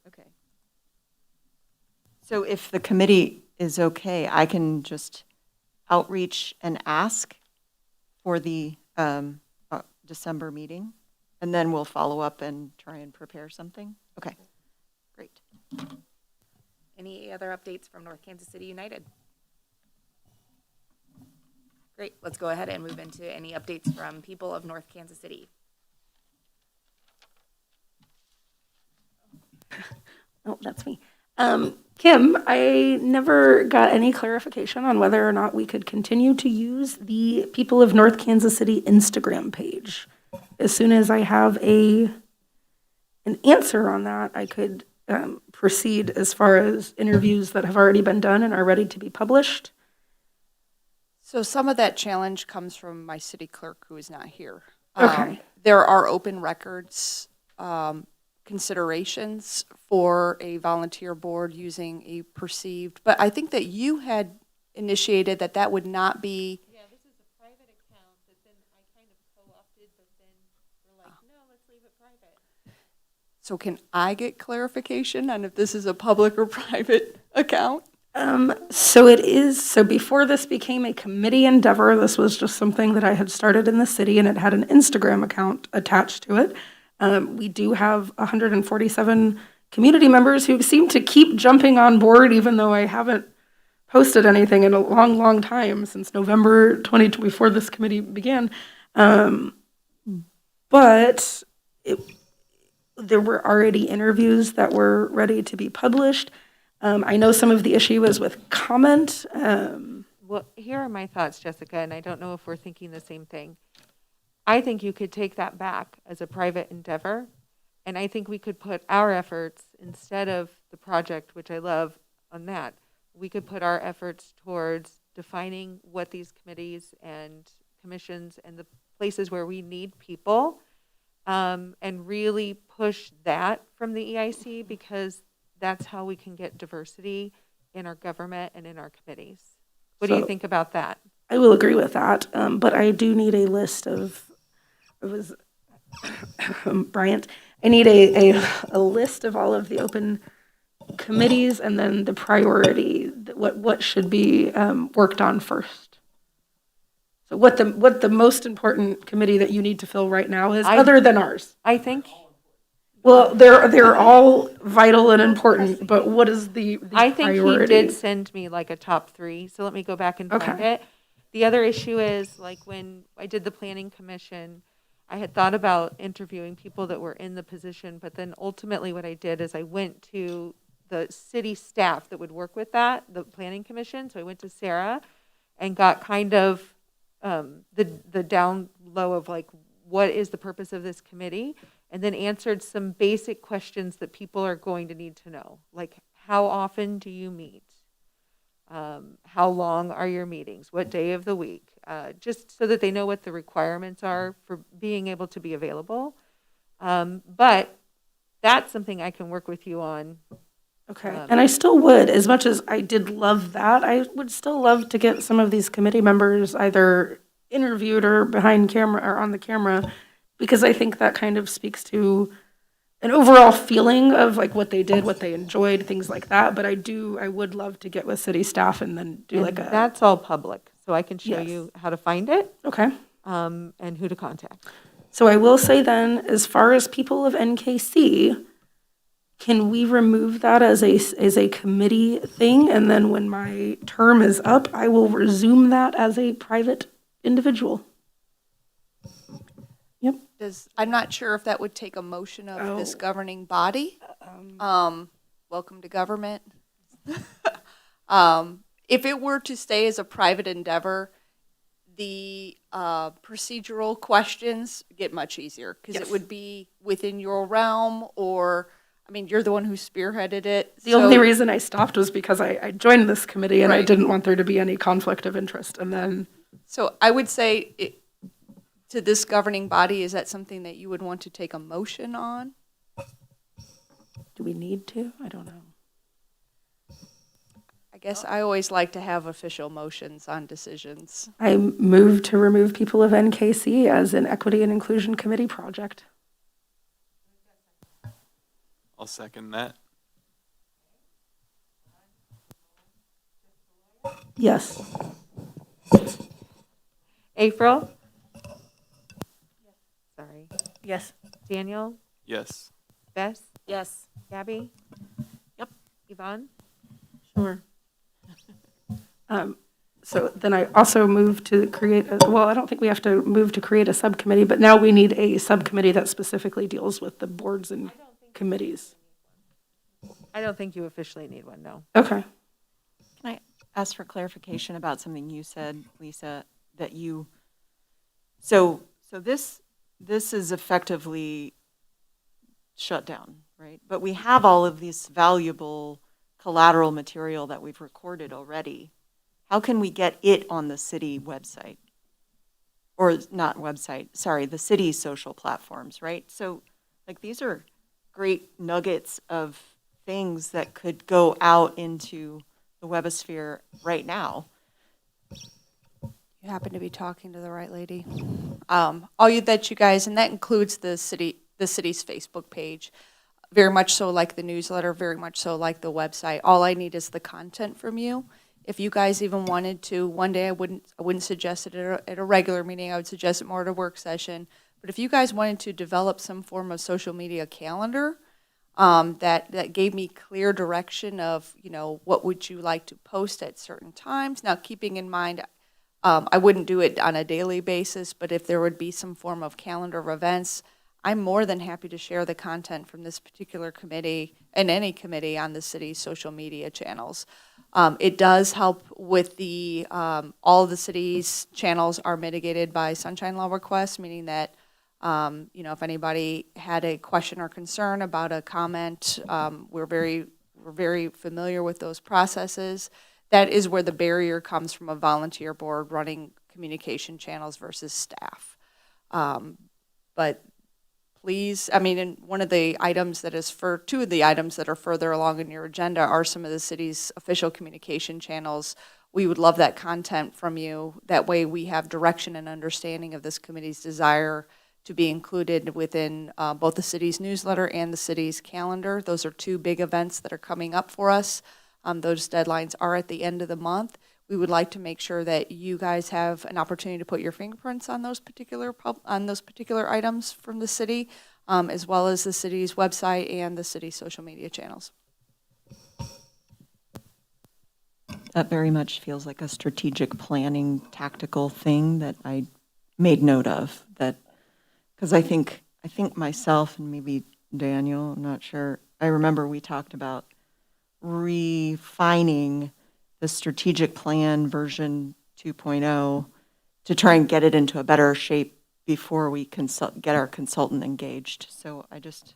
Speaker 6: Okay. So if the committee is okay, I can just outreach and ask for the December meeting, and then we'll follow up and try and prepare something? Okay, great.
Speaker 2: Any other updates from North Kansas City United? Great, let's go ahead and move into any updates from people of North Kansas City.
Speaker 5: oh, that's me. Kim, I never got any clarification on whether or not we could continue to use the People of North Kansas City Instagram page. As soon as I have an answer on that, I could proceed as far as interviews that have already been done and are ready to be published.
Speaker 8: So some of that challenge comes from my city clerk who is not here.
Speaker 5: Okay.
Speaker 8: There are open records considerations for a volunteer board using a perceived, but I think that you had initiated that would not be.
Speaker 3: Yeah, this is a private account that then I kind of co-opted, but then we're like, no, let's leave it private.
Speaker 8: So can I get clarification on if this is a public or private account?
Speaker 5: So it is, so before this became a committee endeavor, this was just something that I had started in the city and it had an Instagram account attached to it. We do have 147 community members who seem to keep jumping on board, even though I haven't posted anything in a long, long time, since November 2020, before this committee began. But there were already interviews that were ready to be published. I know some of the issue is with comment.
Speaker 3: Well, here are my thoughts, Jessica, and I don't know if we're thinking the same thing. I think you could take that back as a private endeavor And I think we could put our efforts, instead of the project, which I love, on that, we could put our efforts towards defining what these committees and commissions and the places where we need people, and really push that from the EIC, because that's how we can get diversity in our government and in our committees. What do you
Speaker 5: So-
Speaker 3: think about that?
Speaker 5: I will agree with that, but I do need a list of, it was, Bryant, I need a list of all of the open committees and then the priority, what should be worked on first. So what the most important committee that you need to fill right now is, other than ours?
Speaker 3: I think,
Speaker 5: Well, they're all vital and important, but what is the
Speaker 3: I think he
Speaker 5: priority?
Speaker 3: did send me like a top 3, so let me go back and find
Speaker 5: Okay.
Speaker 3: it. The other issue is, like, when I did the planning commission, I had thought about interviewing people that were in the position, but then ultimately what I did is I went to the city staff that would work with that, the planning commission. So I went to Sarah and got kind of the down low of, like, what is the purpose of this committee? And then answered some basic questions that people are going to need to know, like, how often do you meet? How long are your meetings? What day of the week? Just so that they know what the requirements are for being able to be available. But that's something I can work with you on.
Speaker 5: Okay, and I still would, as much as I did love that, I would still love to get some of these committee members either interviewed or behind camera or on the camera, because I think that kind of speaks to an overall feeling of like what they did, what they enjoyed, things like that. But I would love to get with city staff and then do like
Speaker 3: And
Speaker 5: a,
Speaker 3: that's all public, so I can show
Speaker 5: Yes.
Speaker 3: you how to find it,
Speaker 5: okay.
Speaker 3: and who to contact.
Speaker 5: So I will say then, as far as people of NKC, can we remove that as a committee thing? And then when my term is up, I will resume that as a private individual. Yep.
Speaker 8: I'm not sure if that would take a motion of this
Speaker 5: Oh.
Speaker 8: governing body. Welcome to government. If it were to stay as a private endeavor, the procedural questions get much easier, because
Speaker 5: Yes.
Speaker 8: it would be within your realm, or, I mean, you're the one who spearheaded it.
Speaker 5: The only reason I stopped was because I joined this committee and I
Speaker 8: Right.
Speaker 5: didn't want there to be any conflict of interest. And then,
Speaker 8: So I would say, to this governing body, is that something that you would want to take a motion on?
Speaker 5: do we need to? I don't know.
Speaker 8: I guess I always like to have official motions on decisions.
Speaker 5: I moved to remove people of NKC as an equity and inclusion committee project.
Speaker 10: I'll second that.
Speaker 5: Yes.
Speaker 3: April? Sorry.
Speaker 5: Yes.
Speaker 3: Daniel?
Speaker 10: Yes.
Speaker 3: Bess?
Speaker 2: Yes.
Speaker 3: Gabby?
Speaker 6: Yep.
Speaker 3: Yvonne?
Speaker 5: Sure. So then I also moved to create, well, I don't think we have to move to create a subcommittee, but now we need a subcommittee that specifically deals with the boards and committees.
Speaker 3: I don't think you officially need one, no.
Speaker 5: Okay.
Speaker 6: Can I ask for clarification about something you said, Lisa, that you, so this is effectively shut down, right? But we have all of this valuable collateral material that we've recorded already. How can we get it on the city website? Or not website, sorry, the city's social platforms, right? So, like, these are great nuggets of things that could go out into the webosphere right now.
Speaker 8: You happen to be talking to the right lady. All you guys, and that includes the city's Facebook page, very much so like the newsletter, very much so like the website. All I need is the content from you. If you guys even wanted to, one day I wouldn't suggest it at a regular meeting. I would suggest it more at a work session. But if you guys wanted to develop some form of social media calendar that gave me clear direction of, what would you like to post at certain times. Now, keeping in mind, I wouldn't do it on a daily basis, but if there would be some form of calendar of events, I'm more than happy to share the content from this particular committee and any committee on the city's social media channels. It does help with all of the city's channels are mitigated by sunshine law requests, meaning that You know, if anybody had a question or concern about a comment, we're very familiar with those processes. That is where the barrier comes from a volunteer board running communication channels versus staff. But please, I mean, and one of the items that is two of the items that are further along in your agenda are some of the city's official communication channels. We would love that content from you. That way we have direction and understanding of this committee's desire to be included within both the city's newsletter and the city's calendar. Those are two big events that are coming up for us. Those deadlines are at the end of the month. We would like to make sure that you guys have an opportunity to put your fingerprints on those particular items from the city, as well as the city's website and the city's social media channels.
Speaker 6: That very much feels like a strategic planning tactical thing that I made note of, that because I think myself and maybe Daniel, I'm not sure, I remember we talked about refining the strategic plan version 2.0 to try and get it into a better shape before we get our consultant engaged. So I just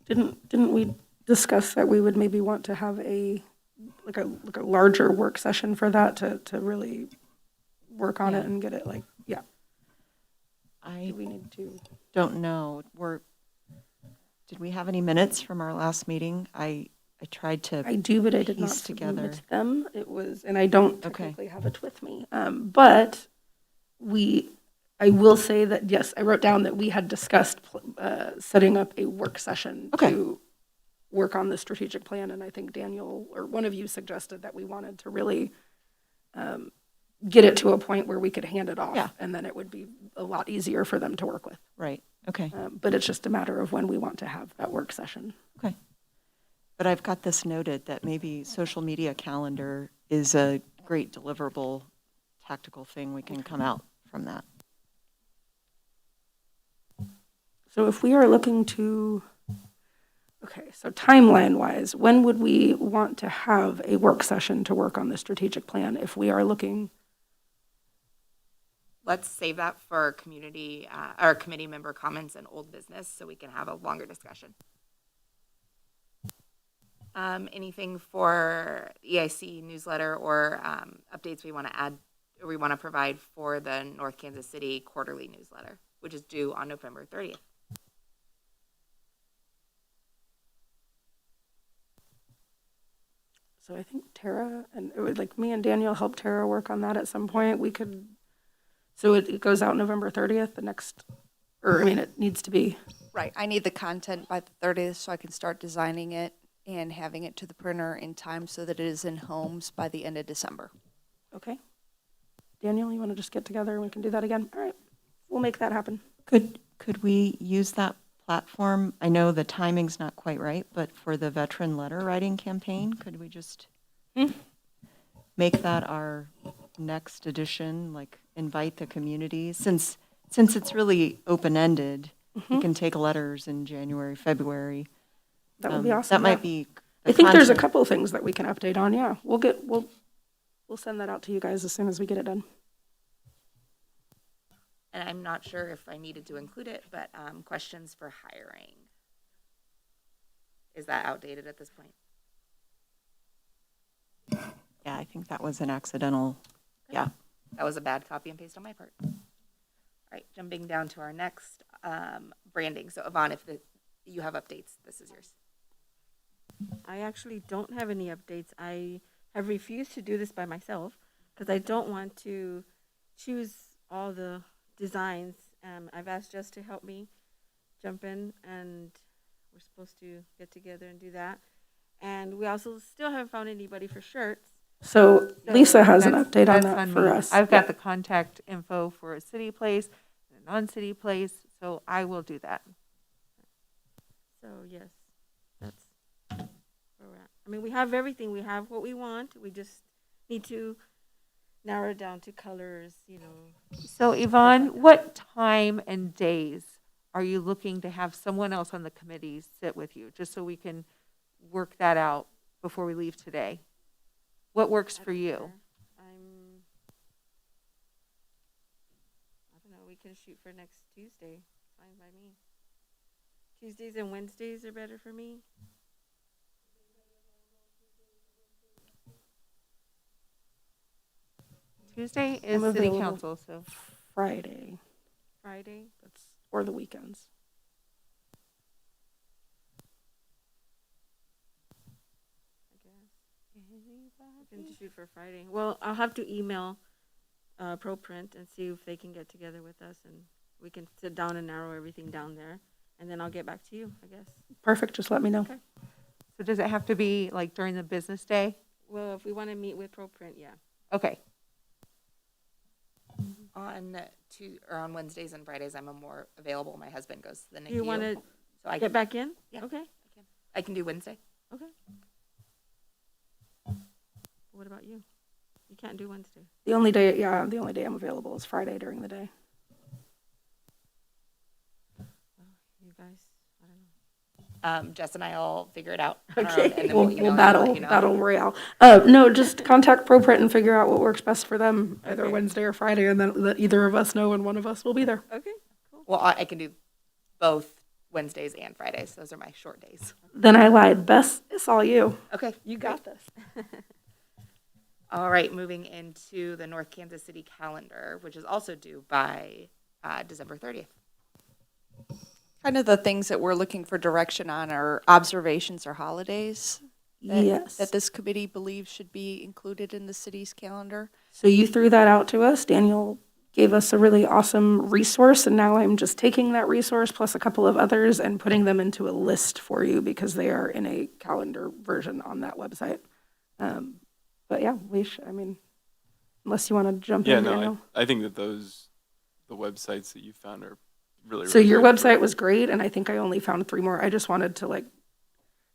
Speaker 5: Didn't we discuss that we would maybe want to have a larger work session for that to really work on it and get it
Speaker 6: I
Speaker 5: we need to.
Speaker 6: don't know. Did we have any minutes from our last meeting? I tried to
Speaker 5: I do, but I did not
Speaker 6: piece together.
Speaker 5: submit them. It was, and I don't
Speaker 6: Okay.
Speaker 5: technically have it with me. But I will say that, yes, I wrote down that we had discussed setting up a work session to work on the strategic plan. And I think Daniel, or one of you, suggested that we wanted to really get it to a point where we could hand it off.
Speaker 6: Yeah.
Speaker 5: And then it would be a lot easier for them to work with.
Speaker 6: Right, okay.
Speaker 5: But it's just a matter of when we want to have that work session.
Speaker 6: Okay. But I've got this noted that maybe social media calendar is a great deliverable tactical thing. We can come out from that.
Speaker 5: So if we are looking to, okay, so timeline-wise, when would we want to have a work session to work on the strategic plan if we are looking?
Speaker 2: Let's save that for community, or committee member comments and old business so we can have a longer discussion. Anything for EIC newsletter or updates we want to add or we want to provide for the North Kansas City quarterly newsletter, which is due on November 30th.
Speaker 5: So I think Tara, and it would me and Daniel help Tara work on that at some point. We could, so it goes out November 30th, it needs to be.
Speaker 8: Right, I need the content by the 30th so I can start designing it and having it to the printer in time so that it is in homes by the end of December.
Speaker 5: Okay. Daniel, you want to just get together and we can do that again? All right, we'll make that happen.
Speaker 6: Could we use that platform? I know the timing's not quite right, but for the veteran letter writing campaign, could we just make that our next edition, invite the community? Since it's really open-ended, we can take letters in January, February.
Speaker 5: That would be awesome.
Speaker 6: That might be.
Speaker 5: I think there's a couple of things that we can update on. Yeah, we'll send that out to you guys as soon as we get it done.
Speaker 2: And I'm not sure if I needed to include it, but questions for hiring. Is that outdated at this point?
Speaker 6: Yeah, I think that was an accidental. Yeah.
Speaker 2: That was a bad copy and paste on my part. All right, jumping down to our next branding. So Yvonne, if you have updates, this is yours.
Speaker 7: I actually don't have any updates. I have refused to do this by myself because I don't want to choose all the designs. I've asked Jess to help me jump in, and we're supposed to get together and do that. And we also still haven't found anybody for shirts.
Speaker 5: So Lisa has an update on
Speaker 3: That's
Speaker 5: that
Speaker 3: on
Speaker 5: for
Speaker 3: me.
Speaker 5: us.
Speaker 3: I've got the contact info for a city place and a non-city place, so I will do that.
Speaker 7: So yes, that's where we're at. I mean, we have everything. We have what we want. We just need to narrow it down to colors,
Speaker 3: So Yvonne, what time and days are you looking to have someone else on the committee sit with you, just so we can work that out before we leave today? What works for you?
Speaker 7: I don't know, we can shoot for next Tuesday. fine by me. Tuesdays and Wednesdays are better for me.
Speaker 3: Tuesday is
Speaker 5: I'm
Speaker 3: city
Speaker 5: available.
Speaker 3: council, so.
Speaker 5: Friday,
Speaker 7: Friday.
Speaker 5: or the weekends.
Speaker 7: I guess. We can shoot for Friday. Well, I'll have to email ProPrint and see if they can get together with us, and we can sit down and narrow everything down there, and then I'll get back to you, I guess.
Speaker 5: Perfect, just let me know.
Speaker 7: Okay.
Speaker 3: So does it have to be like during the business day?
Speaker 7: Well, if we want to meet with ProPrint, yeah.
Speaker 3: Okay.
Speaker 2: On Wednesdays and Fridays, I'm more available. My husband goes to the NICU.
Speaker 7: Do you want to
Speaker 2: so I
Speaker 7: get back in?
Speaker 2: Yeah.
Speaker 7: Okay.
Speaker 2: I can do Wednesday.
Speaker 7: Okay. What about you? You can't do Wednesday.
Speaker 5: The only day I'm available is Friday during the day.
Speaker 7: You guys, I don't know.
Speaker 2: Jess and I'll figure it out.
Speaker 5: Okay,
Speaker 2: And then
Speaker 5: we'll
Speaker 2: email you and
Speaker 5: battle,
Speaker 2: let you know.
Speaker 5: battle royale. No, just contact ProPrint and figure out what works best for them, either
Speaker 7: Okay.
Speaker 5: Wednesday or Friday, and then let either of us know and one of us will be there.
Speaker 7: Okay, cool.
Speaker 2: Well, I can do both Wednesdays and Fridays. Those are my short days.
Speaker 5: Then I lied. Bess, it's all you.
Speaker 2: Okay.
Speaker 5: You got this.
Speaker 2: All right, moving into the North Kansas City calendar, which is also due by December 30th.
Speaker 8: Kind of the things that we're looking for direction on are observations or holidays
Speaker 5: Yes.
Speaker 8: that this committee believes should be included in the city's calendar.
Speaker 5: So you threw that out to us. Daniel gave us a really awesome resource, and now I'm just taking that resource plus a couple of others and putting them into a list for you because they are in a calendar version on that website. But yeah, unless you want to jump
Speaker 10: Yeah,
Speaker 5: in,
Speaker 10: no,
Speaker 5: Daniel.
Speaker 10: I think that the websites that you found are really,
Speaker 5: So
Speaker 10: really
Speaker 5: your
Speaker 10: good.
Speaker 5: website was great, and I think I only found 3 more. I just wanted to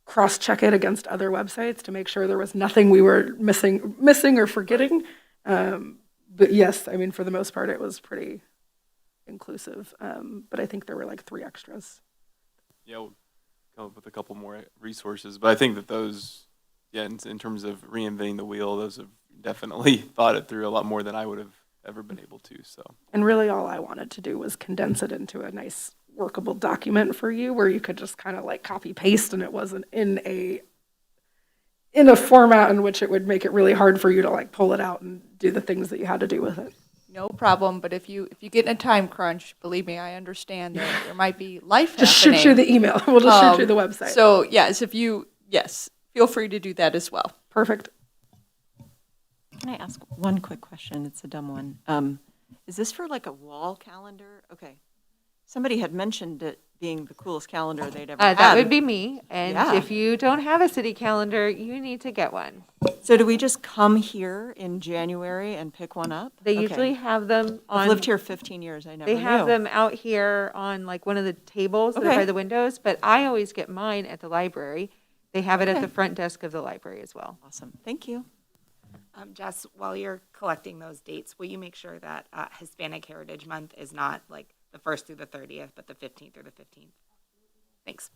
Speaker 5: cross-check it against other websites to make sure there was nothing we were missing or forgetting. But yes, for the most part, it was pretty inclusive. But I think there were 3 extras.
Speaker 10: Yeah, we'll come up with a couple more resources, but I think that those, yeah, in terms of reinventing the wheel, those have definitely thought it through a lot more than I would have ever been able to, so.
Speaker 5: And really all I wanted to do was condense it into a nice workable document for you where you could just kind of copy paste, and it wasn't in a format in which it would make it really hard for you to pull it out and do the things that you had to do with it.
Speaker 8: No problem, but if you get in a time crunch, believe me, I understand that there might be life
Speaker 5: Just
Speaker 8: happening.
Speaker 5: shoot you the email. We'll just shoot you the website.
Speaker 8: So yes, feel free to do that as well.
Speaker 5: Perfect.
Speaker 6: Can I ask one quick question? It's a dumb one. Is this for a wall calendar? Okay. Somebody had mentioned it being the coolest calendar they'd ever had.
Speaker 3: That would be me. And
Speaker 6: Yeah.
Speaker 3: if you don't have a city calendar, you need to get one.
Speaker 6: So do we just come here in January and pick one up?
Speaker 3: They
Speaker 6: Okay.
Speaker 3: usually have them on.
Speaker 6: I've lived here 15 years. I never
Speaker 3: They have
Speaker 6: knew.
Speaker 3: them out here on one of the tables that are by
Speaker 6: Okay.
Speaker 3: the windows, but I always get mine at the library. They have it at
Speaker 6: Okay.
Speaker 3: the front desk of the library as well.
Speaker 6: Awesome. Thank you.
Speaker 2: Jess, while you're collecting those dates, will you make sure that Hispanic Heritage Month is not the 1st through the 30th, but the 15th through the 15th? Thanks.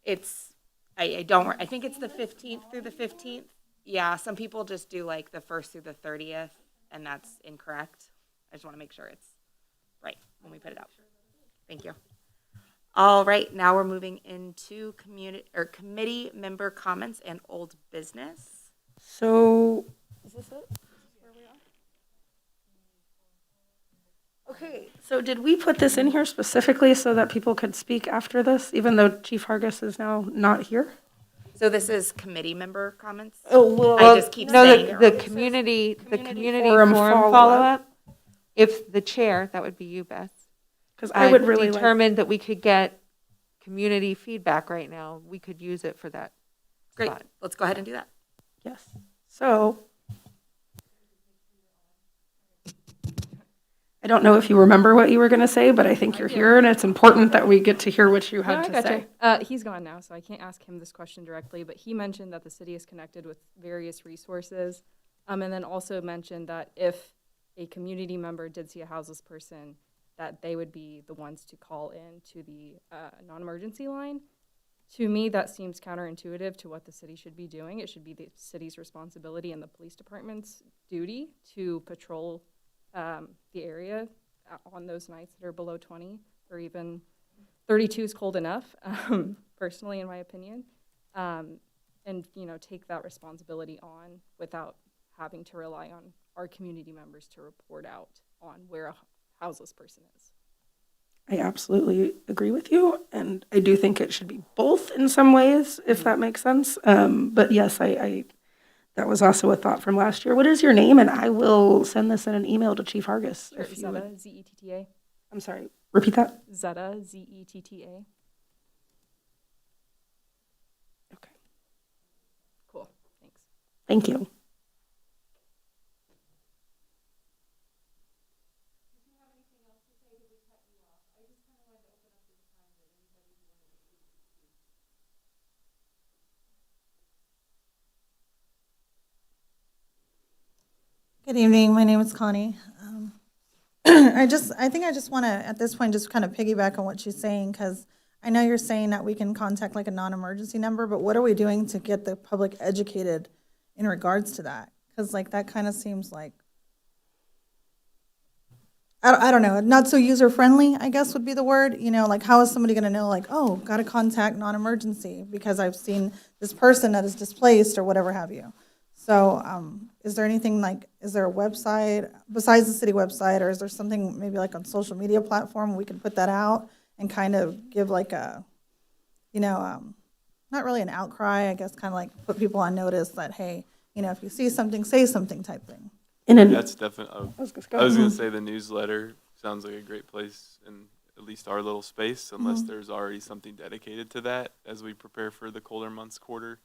Speaker 2: I think it's the 15th through the 15th. Yeah, some people just do the 1st through the 30th, and that's incorrect. I just want to make sure it's right when we put it out. Thank you. All right, now we're moving into committee member comments and old business.
Speaker 5: So, is this it? Okay, so did we put this in here specifically so that people could speak after this, even though Chief Hargis is now not here?
Speaker 2: So this is committee member comments?
Speaker 5: Oh, well.
Speaker 2: I just keep saying it
Speaker 3: the
Speaker 2: wrong.
Speaker 3: community
Speaker 5: forum follow-up.
Speaker 3: follow-up, if the chair, that would be you, Beth.
Speaker 5: Because I would really
Speaker 3: determined that we could get community feedback right now, we could use it for that
Speaker 2: Great,
Speaker 3: spot.
Speaker 2: let's go ahead and do that.
Speaker 5: Yes. So, I don't know if you remember what you were going to say, but I think you're here, and it's important that we get to hear what you had to say.
Speaker 11: He's gone now, so I can't ask him this question directly, but he mentioned that the city is connected with various resources, and then also mentioned that if a community member did see a houseless person, that they would be the ones to call in to the non-emergency line. To me, that seems counterintuitive to what the city should be doing. It should be the city's responsibility and the police department's duty to patrol the area on those nights that are below 20, or even 32 is cold enough, personally, in my opinion. And, you know, take that responsibility on without having to rely on our community members to report out on where a houseless person is.
Speaker 5: I absolutely agree with you, and I do think it should be both in some ways, if that makes sense. But yes, I that was also a thought from last year. What is your name? And I will send this in an email to Chief Hargis.
Speaker 11: Sure,
Speaker 5: If you would.
Speaker 11: Zetta, Z-E-T-T-A.
Speaker 5: I'm sorry, repeat that?
Speaker 11: Zetta, Z-E-T-T-A.
Speaker 5: Okay,
Speaker 11: Cool, thanks.
Speaker 5: thank you.
Speaker 12: Good evening, my name is Connie. I think I just want to, at this point, just kind of piggyback on what she's saying, because I know you're saying that we can contact like a non-emergency number, but what are we doing to get the public educated in regards to that? Because like that kind of seems like, I don't know, not so user-friendly, I guess would be the word. You know, like how is somebody going to know, like, oh, got to contact non-emergency because I've seen this person that is displaced or whatever have you. So is there anything like, is there a website besides the city website, or is there something maybe like on social media platform we can put that out and kind of give like a, you know, not really an outcry, I guess, kind of like put people on notice that, hey, you know, if you see something, say something type thing.
Speaker 10: That's definitely,
Speaker 5: I was
Speaker 10: I
Speaker 5: gonna
Speaker 10: was going to say the newsletter sounds like a great place in at least our little space, unless there's already something dedicated to that as we prepare for the colder months quarter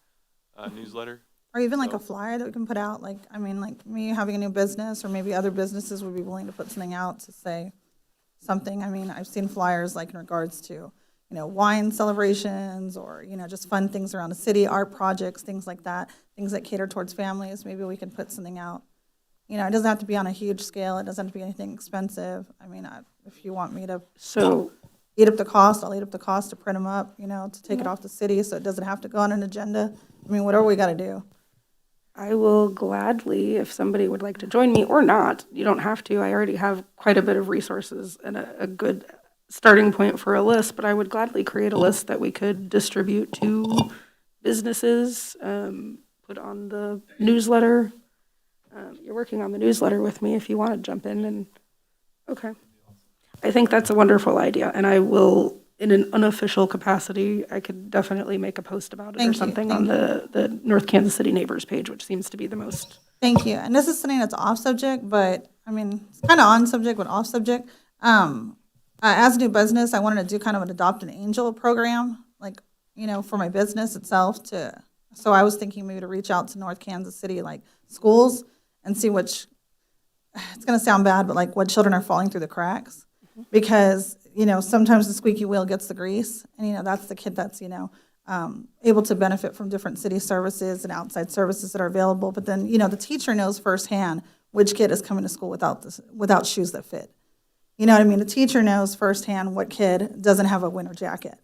Speaker 10: newsletter.
Speaker 12: Or even like a
Speaker 10: So-
Speaker 12: flyer that we can put out, like, I mean, like me having a new business, or maybe other businesses would be willing to put something out to say something. I mean, I've seen flyers like in regards to, you know, wine celebrations, or, you know, just fun things around the city, art projects, things like that, things that cater towards families. Maybe we can put something out. You know, it doesn't have to be on a huge scale. It doesn't have to be anything expensive. I mean, if you want me to
Speaker 5: So
Speaker 12: eat up the cost, I'll eat up the cost to print them up, you know, to take it off the city so it doesn't have to go on an agenda. I mean, whatever we got to do.
Speaker 5: I will gladly, if somebody would like to join me or not, you don't have to. I already have quite a bit of resources and a good starting point for a list, but I would gladly create a list that we could distribute to businesses, put on the newsletter. You're working on the newsletter with me if you want to jump in and, okay. I think that's a wonderful idea, and I will, in an unofficial capacity, I could definitely make a post about it or
Speaker 12: Thank you,
Speaker 5: something on
Speaker 12: thank
Speaker 5: the North Kansas City Neighbors page, which seems to be the most.
Speaker 12: Thank you. And this is something that's off subject, but I mean, it's kind of on subject, but off subject. As a new business, I wanted to do kind of an adopt an angel program, like, you know, for my business itself so I was thinking maybe to reach out to North Kansas City, like schools, and see which, it's going to sound bad, but like what children are falling through the cracks. Because, you know, sometimes the squeaky wheel gets the grease, and, you know, that's the kid that's, you know, able to benefit from different city services and outside services that are available. But then, you know, the teacher knows firsthand which kid is coming to school without shoes that fit. You know what I mean? The teacher knows firsthand what kid doesn't have a winter jacket,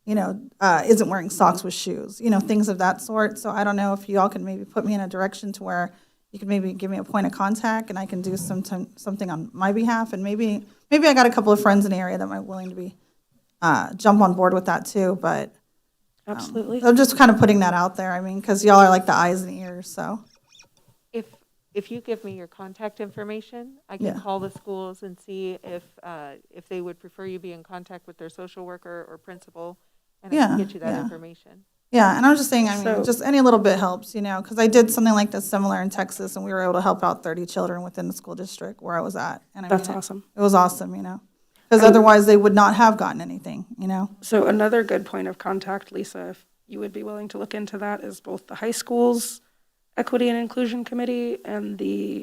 Speaker 12: you know, isn't wearing socks with shoes, you know, things of that sort. So I don't know if you all can maybe put me in a direction to where you can maybe give me a point of contact and I can do something on my behalf. And maybe I got a couple of friends in the area that might be willing to be jump on board with that too. But
Speaker 5: Absolutely.
Speaker 12: I'm just kind of putting that out there. I mean, because y'all are like the eyes and ears. So
Speaker 3: If you give me your contact information, I can
Speaker 12: Yeah.
Speaker 3: call the schools and see if they would prefer you be in contact with their social worker or principal, and I
Speaker 12: Yeah,
Speaker 3: can get you that
Speaker 12: yeah.
Speaker 3: information.
Speaker 12: yeah, and I'm just saying, I mean,
Speaker 5: So-
Speaker 12: just any little bit helps, you know, because I did something like this similar in Texas, and we were able to help out 30 children within the school district where I was at. And I
Speaker 5: That's
Speaker 12: mean,
Speaker 5: awesome.
Speaker 12: It was awesome, you know, because otherwise they would not have gotten anything, you know.
Speaker 5: So another good point of contact, Lisa, if you would be willing to look into that, is both the high schools Equity and Inclusion Committee and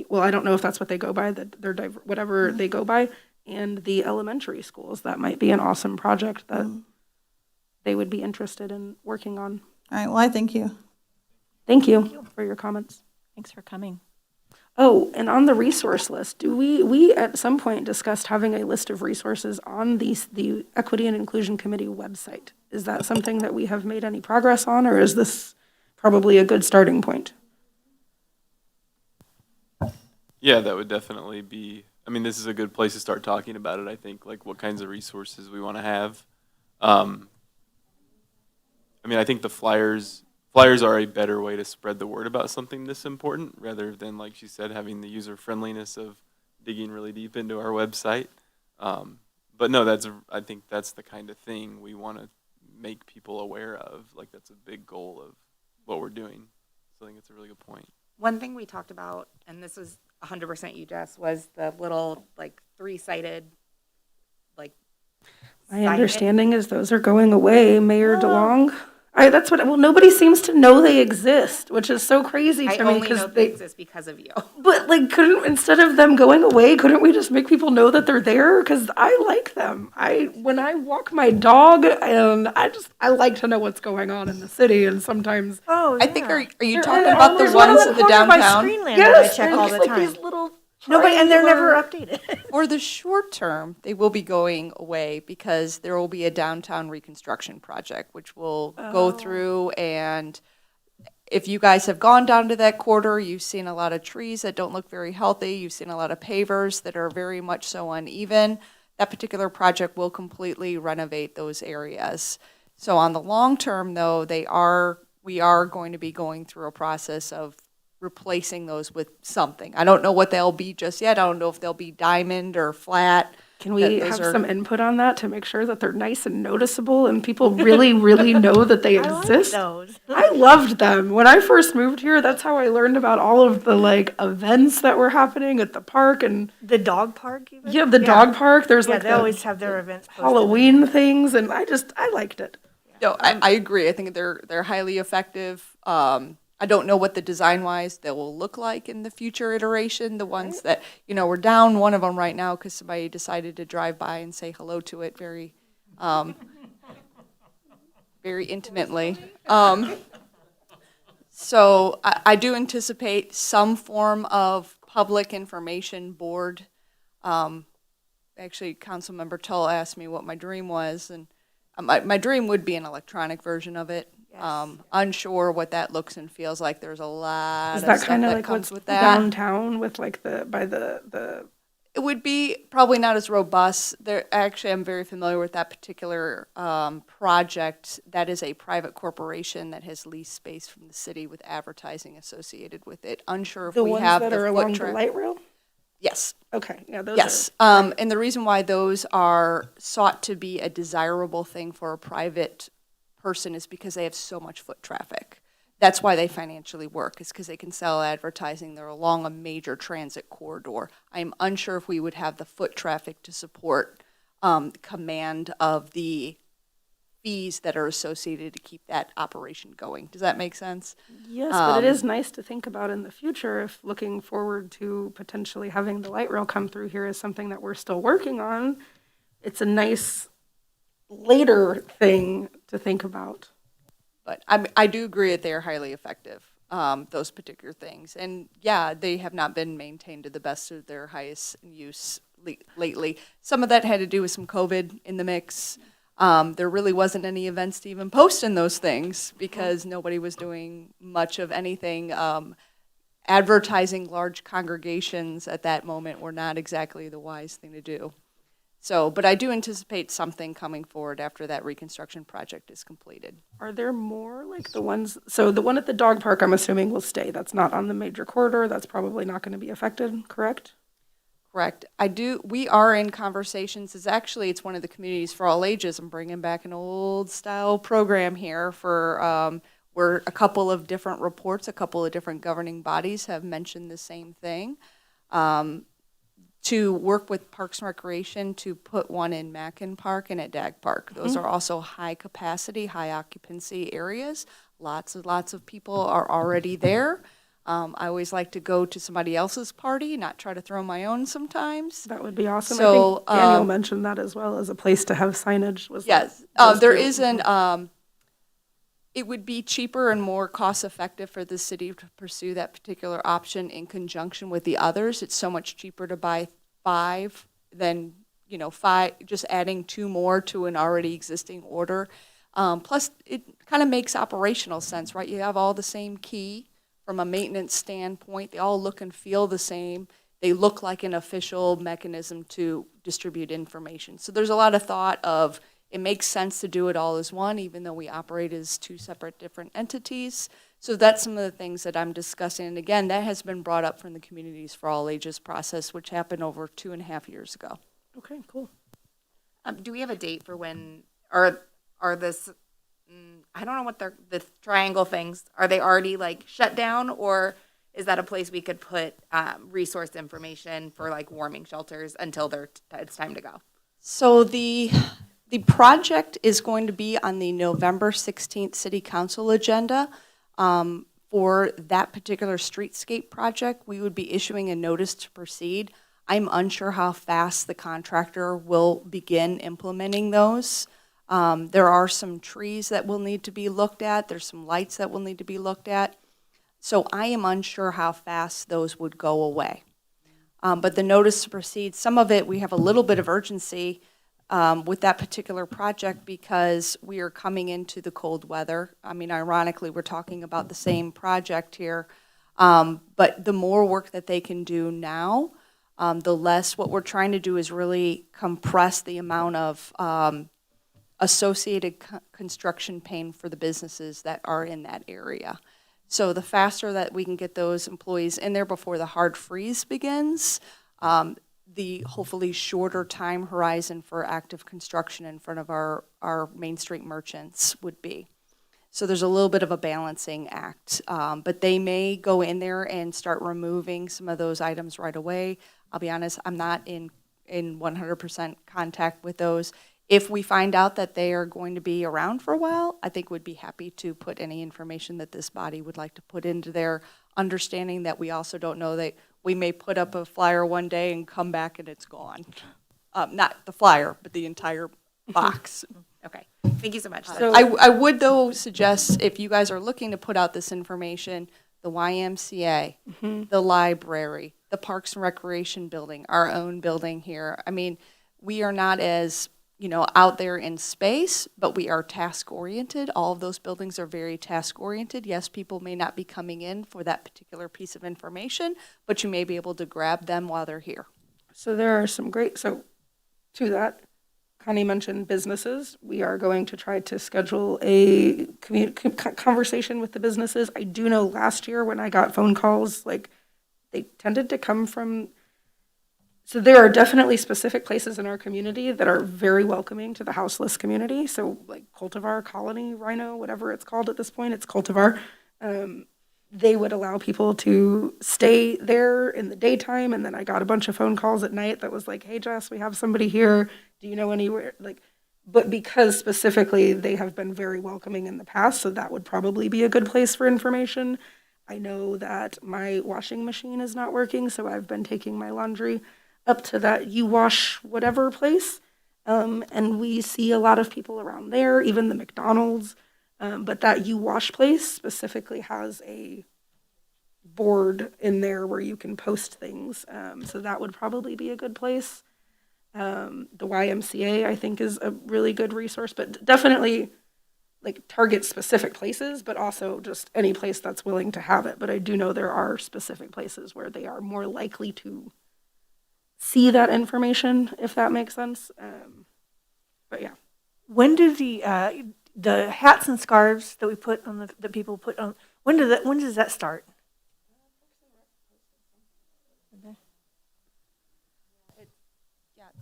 Speaker 5: well, I don't know if that's what they go by, whatever they go by, and the elementary schools. That might be an awesome project that they would be interested in working on.
Speaker 12: All right, well, I thank you.
Speaker 5: Thank you for your comments.
Speaker 6: Thanks for coming.
Speaker 5: Oh, and on the resource list, we at some point discussed having a list of resources on the Equity and Inclusion Committee website. Is that something that we have made any progress on, or is this probably a good starting point?
Speaker 10: Yeah, that would definitely be I mean, this is a good place to start talking about it, I think, like what kinds of resources we want to have. I mean, I think the flyers are a better way to spread the word about something this important, rather than, like she said, having the user friendliness of digging really deep into our website. But no, I think that's the kind of thing we want to make people aware of. Like, that's a big goal of what we're doing. So I think it's a really good point.
Speaker 2: One thing we talked about, and this was 100% you, Jess, was the little like 3-sided like.
Speaker 5: My understanding is those are going away, Mayor DeLong. Well, nobody seems to know they exist, which is so crazy
Speaker 2: I
Speaker 5: to me
Speaker 2: only know
Speaker 5: because
Speaker 2: they exist because of you.
Speaker 5: but like, instead of them going away, couldn't we just make people know that they're there? Because I like them. When I walk my dog, and I like to know what's going on in the city, and sometimes.
Speaker 7: Oh,
Speaker 8: I think, are you
Speaker 7: They're
Speaker 8: talking
Speaker 7: on-
Speaker 8: about the
Speaker 7: there's one
Speaker 8: ones
Speaker 7: on
Speaker 8: in the
Speaker 7: corner by
Speaker 8: downtown?
Speaker 7: Screenland
Speaker 5: Yes,
Speaker 7: that I check all the
Speaker 5: like
Speaker 7: time.
Speaker 5: these little.
Speaker 7: Nobody, and they're never
Speaker 5: triangular-
Speaker 7: updated.
Speaker 8: For the short term, they will be going away because there will be a downtown reconstruction project, which will go through, and if you guys have gone down to that corridor, you've seen a lot of trees that don't look very healthy. You've seen a lot of pavers that are very much so uneven. That particular project will completely renovate those areas. So on the long term, though, we are going to be going through a process of replacing those with something. I don't know what they'll be just yet. I don't know if they'll be diamond or flat.
Speaker 5: Can we
Speaker 8: Those
Speaker 5: have
Speaker 8: are-
Speaker 5: some input on that to make sure that they're nice and noticeable and people really, really know that they
Speaker 7: I like
Speaker 5: exist?
Speaker 7: those.
Speaker 5: I loved them. When I first moved here, that's how I learned about all of the like events that were happening at the park and
Speaker 7: The dog park even?
Speaker 5: yeah, the dog park. There's
Speaker 7: Yeah,
Speaker 5: like
Speaker 7: they
Speaker 5: the
Speaker 7: always have their events posted.
Speaker 5: Halloween things, and I liked it.
Speaker 8: No, I agree. I think they're highly effective. I don't know what the design-wise they will look like in the future iteration. The ones that, we're down one of them right now because somebody decided to drive by and say hello to it very, very intimately. So I do anticipate some form of public information board. Actually, Councilmember Tull asked me what my dream was, and my dream would be an electronic version of it. Unsure what that looks and feels like. There's a lot
Speaker 5: Is
Speaker 8: of
Speaker 5: that
Speaker 8: stuff
Speaker 5: kind of
Speaker 8: that
Speaker 5: like
Speaker 8: comes
Speaker 5: what's
Speaker 8: with that.
Speaker 5: downtown with like the
Speaker 8: It would be probably not as robust. Actually, I'm very familiar with that particular project. That is a private corporation that has leased space from the city with advertising associated with it. Unsure if
Speaker 5: the
Speaker 8: we
Speaker 5: ones
Speaker 8: have
Speaker 5: that
Speaker 8: the
Speaker 5: are
Speaker 8: foot
Speaker 5: along the
Speaker 8: traffic.
Speaker 5: light rail?
Speaker 8: Yes.
Speaker 5: Okay, yeah, those
Speaker 8: Yes,
Speaker 5: are.
Speaker 8: and the reason why those are sought to be a desirable thing for a private person is because they have so much foot traffic. That's why they financially work, is because they can sell advertising. They're along a major transit corridor. I'm unsure if we would have the foot traffic to support command of the fees that are associated to keep that operation going. Does that make sense?
Speaker 5: Yes, but it is nice to think about in the future if looking forward to potentially having the light rail come through here is something that we're still working on. It's a nice later thing to think about.
Speaker 8: But I do agree that they are highly effective, those particular things. And yeah, they have not been maintained to the best of their highest use lately. Some of that had to do with some COVID in the mix. There really wasn't any events to even post in those things because nobody was doing much of anything. Advertising large congregations at that moment were not exactly the wise thing to do. So, but I do anticipate something coming forward after that reconstruction project is completed.
Speaker 5: Are there more like the ones, so the one at the dog park, I'm assuming will stay. That's not on the major corridor. That's probably not going to be affected, correct?
Speaker 8: Correct. We are in conversations. It's one of the communities for all ages. I'm bringing back an old style program here for, where a couple of different reports, a couple of different governing bodies have mentioned the same thing. To work with Parks and Recreation to put one in Mackin Park and at Dag Park. Those are also high capacity, high occupancy areas. Lots of people are already there. I always like to go to somebody else's party, not try to throw my own sometimes.
Speaker 5: That would be awesome.
Speaker 8: So,
Speaker 5: I think Daniel mentioned that as well as a place to have signage.
Speaker 8: Yes, there isn't, it would be cheaper and more cost-effective for the city to pursue that particular option in conjunction with the others. It's so much cheaper to buy 5 than, 5, just adding 2 more to an already existing order. Plus, it kind of makes operational sense, right? You have all the same key from a maintenance standpoint. They all look and feel the same. they look like an official mechanism to distribute information. So there's a lot of thought of, it makes sense to do it all as one, even though we operate as two separate different entities. So that's some of the things that I'm discussing. And again, that has been brought up from the Communities for All Ages process, which happened over 2.5 years ago.
Speaker 5: Okay, cool.
Speaker 2: Do we have a date for when, are this, I don't know what the triangle things, are they already like shut down, or is that a place we could put resource information for like warming shelters until it's time to go?
Speaker 8: So the project is going to be on the November 16th City Council agenda. For that particular streetscape project, we would be issuing a notice to proceed. I'm unsure how fast the contractor will begin implementing those. There are some trees that will need to be looked at. There's some lights that will need to be looked at. So I am unsure how fast those would go away. But the notice to proceed, some of it, we have a little bit of urgency with that particular project because we are coming into the cold weather. I mean, ironically, we're talking about the same project here. But the more work that they can do now, the less. What we're trying to do is really compress the amount of associated construction pain for the businesses that are in that area. So the faster that we can get those employees in there before the hard freeze begins, the hopefully shorter time horizon for active construction in front of our Main Street merchants would be. So there's a little bit of a balancing act, but they may go in there and start removing some of those items right away. I'll be honest, I'm not in 100% contact with those. If we find out that they are going to be around for a while, I think we'd be happy to put any information that this body would like to put into their understanding that we also don't know that we may put up a flyer one day and come back and it's gone. Not the flyer, but the entire box.
Speaker 2: Okay, thank you so much.
Speaker 8: So I would, though, suggest if you guys are looking to put out this information, the YMCA, the library, the Parks and Recreation building, our own building here. I mean, we are not as, out there in space, but we are task-oriented. All of those buildings are very task-oriented. Yes, people may not be coming in for that particular piece of information, but you may be able to grab them while they're here.
Speaker 5: So there are some to that, Connie mentioned businesses. We are going to try to schedule a conversation with the businesses. I do know last year when I got phone calls, they tended to come from, so there are definitely specific places in our community that are very welcoming to the houseless community. So like Cultivar, Colony, Rhino, whatever it's called at this point, it's Cultivar. They would allow people to stay there in the daytime. And then I got a bunch of phone calls at night that was like, hey, Jess, we have somebody here. Do you know anywhere? But because specifically they have been very welcoming in the past, so that would probably be a good place for information. I know that my washing machine is not working, so I've been taking my laundry up to that You Wash whatever place. And we see a lot of people around there, even the McDonald's. But that You Wash place specifically has a board in there where you can post things. So that would probably be a good place. The YMCA, I think, is a really good resource, but definitely target specific places, but also just any place that's willing to have it. But I do know there are specific places where they are more likely to see that information, if that makes sense. But yeah.
Speaker 3: When do the hats and scarves that we put on that people put on, when does that start?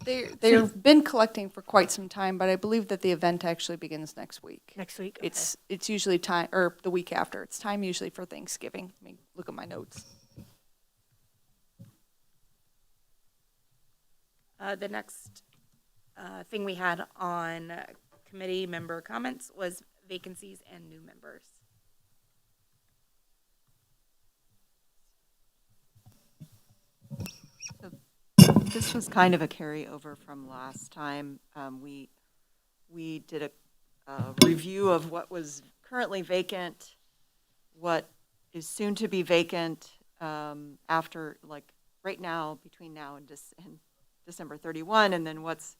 Speaker 8: They've been collecting for quite some time, but I believe that the event actually begins next week.
Speaker 3: Next week? Okay.
Speaker 8: It's usually time, or the week after. It's time usually for Thanksgiving. Let me look at my notes.
Speaker 2: The next thing we had on committee member comments was vacancies and new members.
Speaker 6: This was kind of a carryover from last time. We did a review of what was currently vacant, what is soon to be vacant after, right now, between now and December 31, and then what's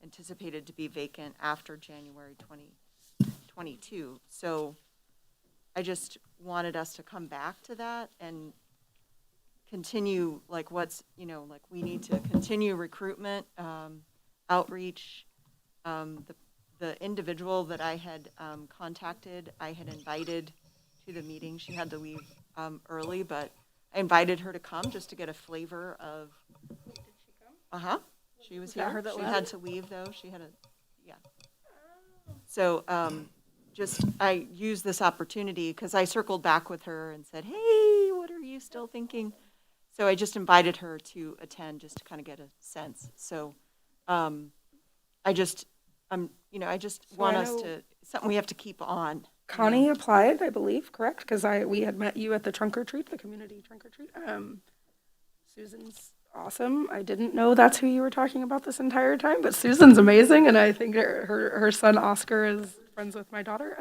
Speaker 6: anticipated to be vacant after January 2022. So I just wanted us to come back to that and continue, like what's, like we need to continue recruitment, outreach. The individual that I had contacted, I had invited to the meeting. She had to leave early, but I invited her to come just to get a flavor of. Wait, did she come? Uh-huh. She was here. She had to leave though. She had yeah. So I used this opportunity because I circled back with her and said, hey, what are you still thinking? So I just invited her to attend just to kind of get a sense. So I just want us to, something we have to keep on.
Speaker 5: Connie applied, I believe, correct? Because we had met you at the trunk or treat, the community trunk or treat. Susan's awesome. I didn't know that's who you were talking about this entire time, but Susan's amazing, and I think her son Oscar is friends with my daughter.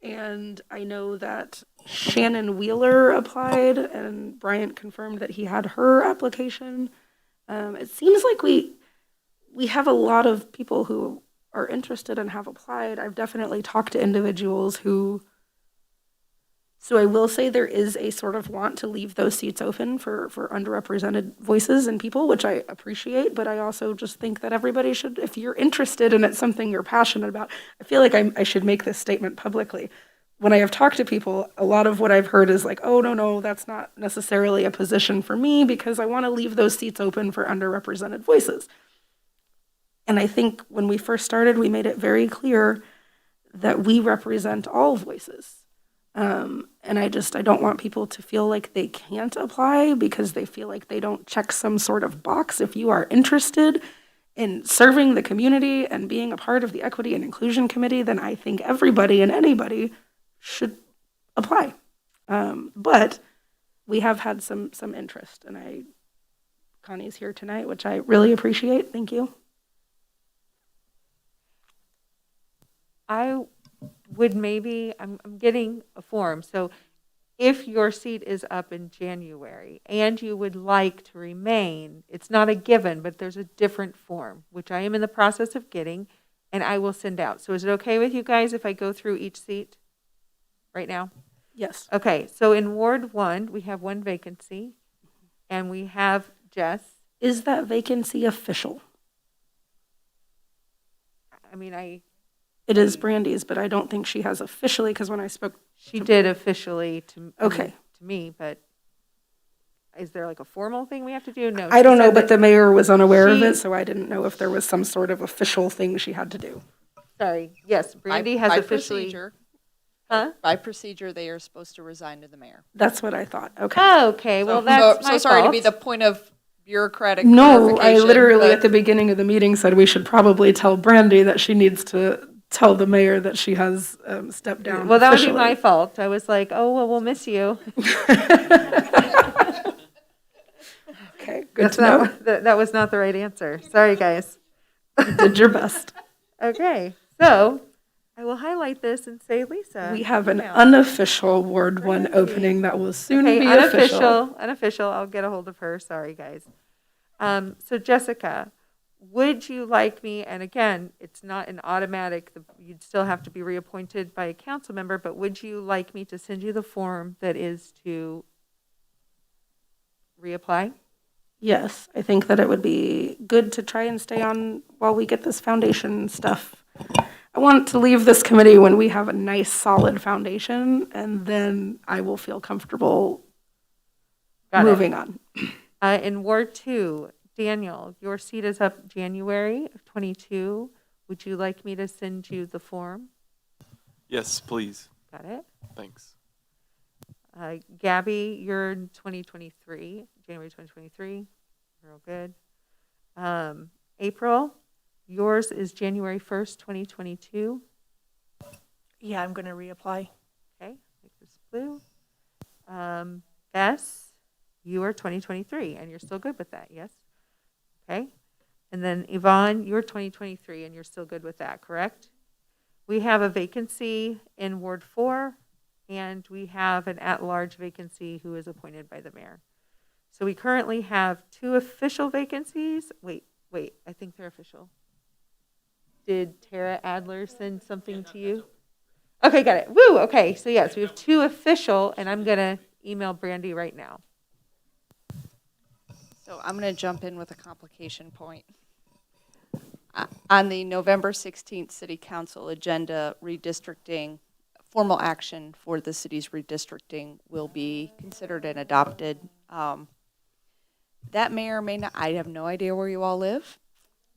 Speaker 5: And I know that Shannon Wheeler applied, and Bryant confirmed that he had her application. It seems like we have a lot of people who are interested and have applied. I've definitely talked to individuals who, so I will say there is a sort of want to leave those seats open for underrepresented voices and people, which I appreciate, but I also just think that everybody should, if you're interested and it's something you're passionate about, I feel like I should make this statement publicly. When I have talked to people, a lot of what I've heard is like, oh, no, that's not necessarily a position for me because I want to leave those seats open for underrepresented voices. And I think when we first started, we made it very clear that we represent all voices. And I don't want people to feel like they can't apply because they feel like they don't check some sort of box. If you are interested in serving the community and being a part of the Equity and Inclusion Committee, then I think everybody and anybody should apply. But we have had some interest, and Connie's here tonight, which I really appreciate. Thank you.
Speaker 3: I would I'm getting a form. So if your seat is up in January and you would like to remain, it's not a given, but there's a different form, which I am in the process of getting, and I will send out. So is it okay with you guys if I go through each seat right now?
Speaker 5: Yes.
Speaker 3: Okay, so in Ward 1, we have one vacancy, and we have Jess.
Speaker 5: Is that vacancy official?
Speaker 3: I mean,
Speaker 5: It is Brandy's, but I don't think she has officially, because when I spoke.
Speaker 3: She did officially to
Speaker 5: Okay.
Speaker 3: to me, but is there like a formal thing we have to do? No.
Speaker 5: I
Speaker 3: she
Speaker 5: don't know,
Speaker 3: said
Speaker 5: but
Speaker 3: that
Speaker 5: the mayor was unaware of
Speaker 3: she-
Speaker 5: it, so I didn't know if there was some sort of official thing she had to do.
Speaker 3: Sorry, yes, Brandy has
Speaker 8: By
Speaker 3: officially.
Speaker 8: procedure,
Speaker 3: Huh?
Speaker 8: by procedure, they are supposed to resign to the mayor.
Speaker 5: That's what I thought. Okay.
Speaker 3: Oh, okay, well, that's my
Speaker 8: So sorry to be
Speaker 3: fault.
Speaker 8: the point of bureaucratic
Speaker 5: No, I
Speaker 8: clarification,
Speaker 5: literally
Speaker 8: but-
Speaker 5: at the beginning of the meeting said we should probably tell Brandy that she needs to tell the mayor that she has stepped down.
Speaker 3: Well, that would be
Speaker 5: officially.
Speaker 3: my fault. I was like, oh, well, we'll miss you.
Speaker 5: Okay, good
Speaker 3: That's
Speaker 5: to know.
Speaker 3: not, that was not the right answer. Sorry, guys.
Speaker 5: You did your best.
Speaker 3: Okay, so I will highlight this and say, Lisa.
Speaker 5: We have an
Speaker 3: now.
Speaker 5: unofficial Ward 1 opening that will soon
Speaker 3: Okay,
Speaker 5: be official.
Speaker 3: unofficial. I'll get a hold of her. Sorry, guys. So Jessica, would you like me, and again, it's not an automatic, you'd still have to be reappointed by a council member, but would you like me to send you the form that is to reapply?
Speaker 5: Yes, I think that it would be good to try and stay on while we get this foundation stuff. I want to leave this committee when we have a nice, solid foundation, and then I will feel comfortable
Speaker 3: Got it.
Speaker 5: moving on.
Speaker 3: In Ward 2, Daniel, your seat is up January of 22. Would you like me to send you the form?
Speaker 10: Yes, please.
Speaker 3: Got it.
Speaker 10: Thanks.
Speaker 3: Gabby, you're in 2023, January 2023. We're all good. April, yours is January 1st, 2022.
Speaker 13: Yeah, I'm going to reapply.
Speaker 3: Okay, make this blue. Bess, you are 2023, and you're still good with that, yes? Okay. And then Yvonne, you're 2023, and you're still good with that, correct? We have a vacancy in Ward 4, and we have an at-large vacancy who is appointed by the mayor. So we currently have 2 official vacancies. Wait, I think they're official. Did Tara Adler send something to you? Okay, got it. Woo, okay. So yes, we have 2 official, and I'm going to email Brandy right now.
Speaker 8: So I'm going to jump in with a complication point. On the November 16th City Council agenda, redistricting, formal action for the city's redistricting will be considered and adopted. That may or may not, I have no idea where you all live.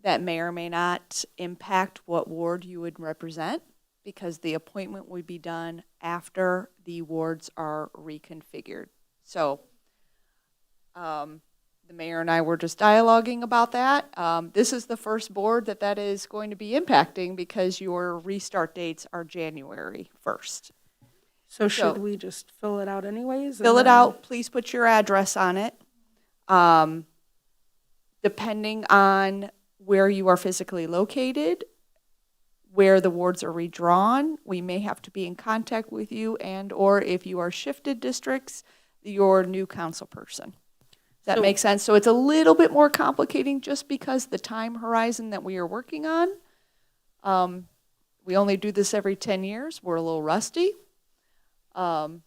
Speaker 8: That may or may not impact what ward you would represent, because the appointment would be done after the wards are reconfigured. So, the mayor and I were just dialoguing about that. This is the first board that is going to be impacting, because your restart dates are January 1st.
Speaker 5: So should we just fill it out anyways? and
Speaker 8: Fill it
Speaker 5: then-
Speaker 8: out, please put your address on it. Depending on where you are physically located, where the wards are redrawn, we may have to be in contact with you, and or if you are shifted districts, your new council person. Does that make sense? So it's a little bit more complicating just because the time horizon that we are working on. We only do this every 10 years. We're a little rusty. So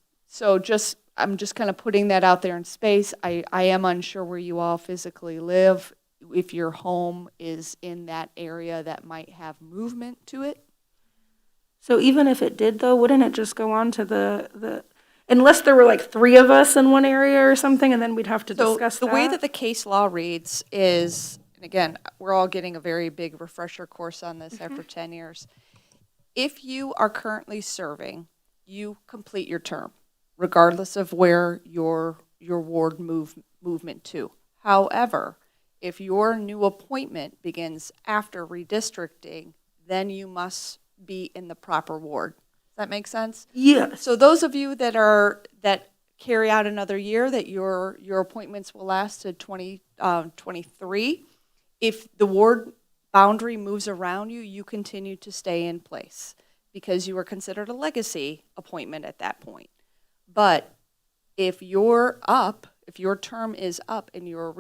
Speaker 8: I'm just kind of putting that out there in space. I am unsure where you all physically live. If your home is in that area that might have movement to it.
Speaker 5: So even if it did, though, wouldn't it just go on to the unless there were like 3 of us in one area or something, and then we'd have to discuss
Speaker 8: the way that the case law reads is, and again, we're all getting a very big refresher course on this after 10 years. If you are currently serving, you complete your term, regardless of where your ward movement to. However, if your new appointment begins after redistricting, then you must be in the proper ward. Does that make sense?
Speaker 5: Yes.
Speaker 8: So those of you that carry out another year, that your appointments will last to 2023, if the ward boundary moves around you, you continue to stay in place because you are considered a legacy appointment at that point. But if your term is up and you're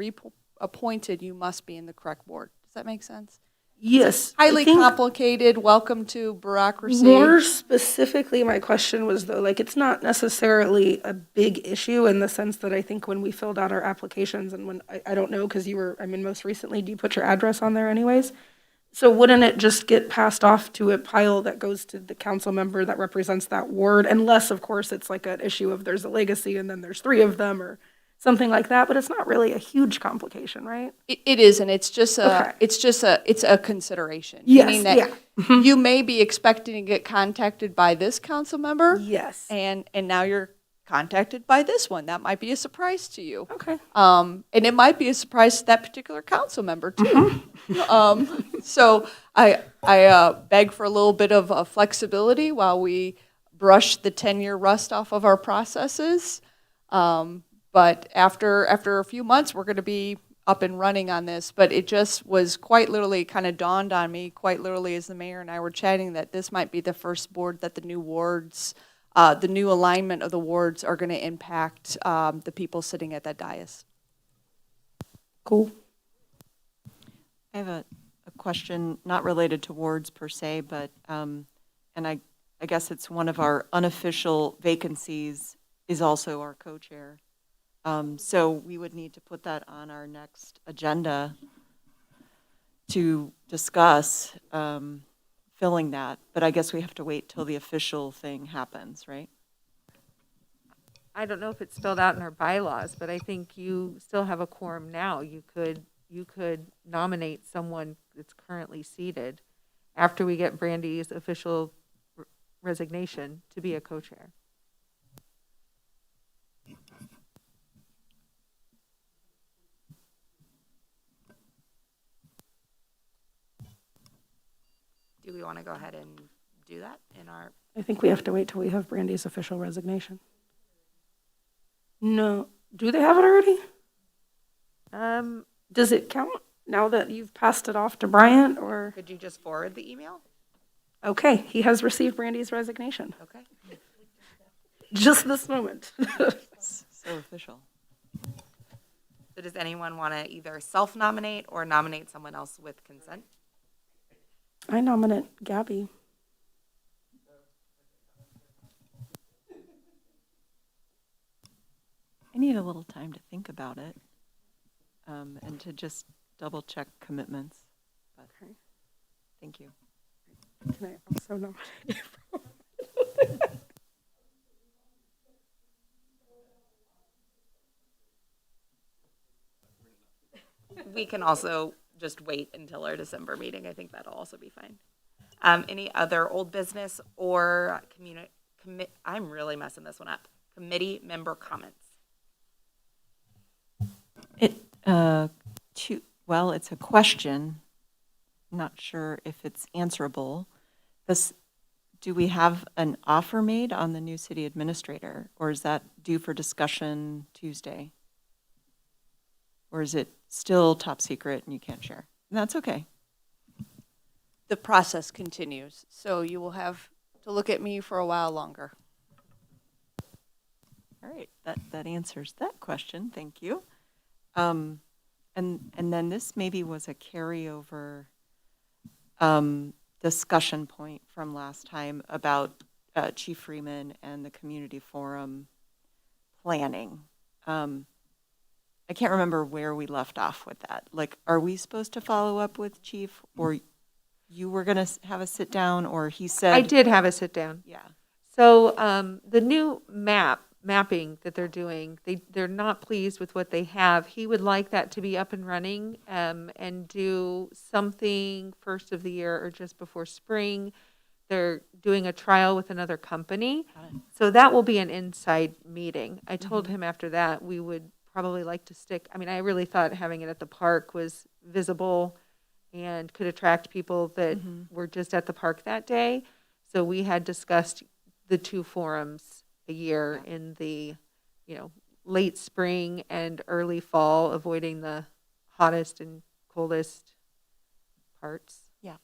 Speaker 8: appointed, you must be in the correct ward. Does that make sense?
Speaker 5: Yes.
Speaker 8: Highly
Speaker 5: I think
Speaker 8: complicated. Welcome to bureaucracy.
Speaker 5: more specifically, my question was, though, like, it's not necessarily a big issue in the sense that I think when we filled out our applications and when, I don't know, because most recently, do you put your address on there anyways? So wouldn't it just get passed off to a pile that goes to the council member that represents that ward? Unless, of course, it's like an issue of there's a legacy and then there's 3 of them or something like that, but it's not really a huge complication, right?
Speaker 8: It is, and it's just
Speaker 5: Okay.
Speaker 8: it's a consideration.
Speaker 5: Yes,
Speaker 8: Meaning that
Speaker 5: yeah.
Speaker 8: you may be expecting to get contacted by this council member,
Speaker 5: Yes.
Speaker 8: and now you're contacted by this one. That might be a surprise to you.
Speaker 5: Okay.
Speaker 8: And it might be a surprise to that particular council member too. So I beg for a little bit of flexibility while we brush the 10-year rust off of our processes. But after a few months, we're going to be up and running on this. But it just was quite literally kind of dawned on me, quite literally as the mayor and I were chatting, that this might be the first board that the new wards, the new alignment of the wards are going to impact the people sitting at that dais.
Speaker 5: Cool.
Speaker 6: I have a question not related to wards per se, but, and I guess it's one of our unofficial vacancies is also our co-chair. So we would need to put that on our next agenda to discuss filling that. But I guess we have to wait till the official thing happens, right?
Speaker 3: I don't know if it's spelled out in our bylaws, but I think you still have a quorum now. You could nominate someone that's currently seated after we get Brandy's official resignation to be a co-chair.
Speaker 2: Do we want to go ahead and do that in our?
Speaker 5: I think we have to wait till we have Brandy's official resignation. No. Do they have it already? Does it count now that you've passed it off to Bryant, or?
Speaker 2: Could you just forward the email?
Speaker 5: Okay, he has received Brandy's resignation.
Speaker 2: Okay.
Speaker 5: Just this moment.
Speaker 6: So official.
Speaker 2: So does anyone want to either self-nominate or nominate someone else with consent?
Speaker 5: I nominate Gabby.
Speaker 6: I need a little time to think about it. and to just double check commitments. But
Speaker 5: Okay.
Speaker 6: thank you.
Speaker 5: Can I also nominate?
Speaker 2: We can also just wait until our December meeting. I think that'll also be fine. Any other old business or I'm really messing this one up. Committee member comments.
Speaker 6: Well, it's a question. Not sure if it's answerable. Do we have an offer made on the new city administrator, or is that due for discussion Tuesday? Or is it still top secret and you can't share? And that's okay.
Speaker 8: The process continues, so you will have to look at me for a while longer.
Speaker 6: All right, that answers that question. Thank you. And then this maybe was a carryover discussion point from last time about Chief Freeman and the community forum planning. I can't remember where we left off with that. Like, are we supposed to follow up with Chief, or you were going to have a sit down, or he said?
Speaker 3: I did have a sit down.
Speaker 6: Yeah.
Speaker 3: So the new mapping that they're doing, they're not pleased with what they have. He would like that to be up and running and do something first of the year or just before spring. They're doing a trial with another company. So that will be an inside meeting. I told him after that we would probably like to stick. I mean, I really thought having it at the park was visible and could attract people that were just at the park that day. So we had discussed the two forums a year in the, late spring and early fall, avoiding the hottest and coldest parts.
Speaker 6: Yeah.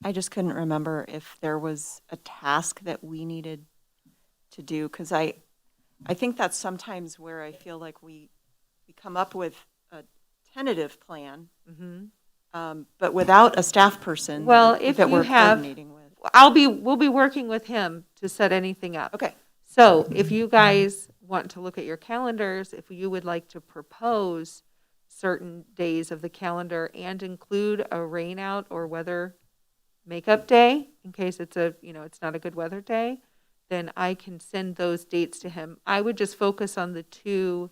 Speaker 6: I just couldn't remember if there was a task that we needed to do, because I think that's sometimes where I feel like we come up with a tentative plan, but without a staff person
Speaker 3: Well, if
Speaker 6: that
Speaker 3: you
Speaker 6: we're
Speaker 3: have,
Speaker 6: coordinating with.
Speaker 3: we'll be working with him to set anything up.
Speaker 6: Okay.
Speaker 3: So if you guys want to look at your calendars, if you would like to propose certain days of the calendar and include a rain out or weather makeup day, in case it's it's not a good weather day, then I can send those dates to him. I would just focus on the two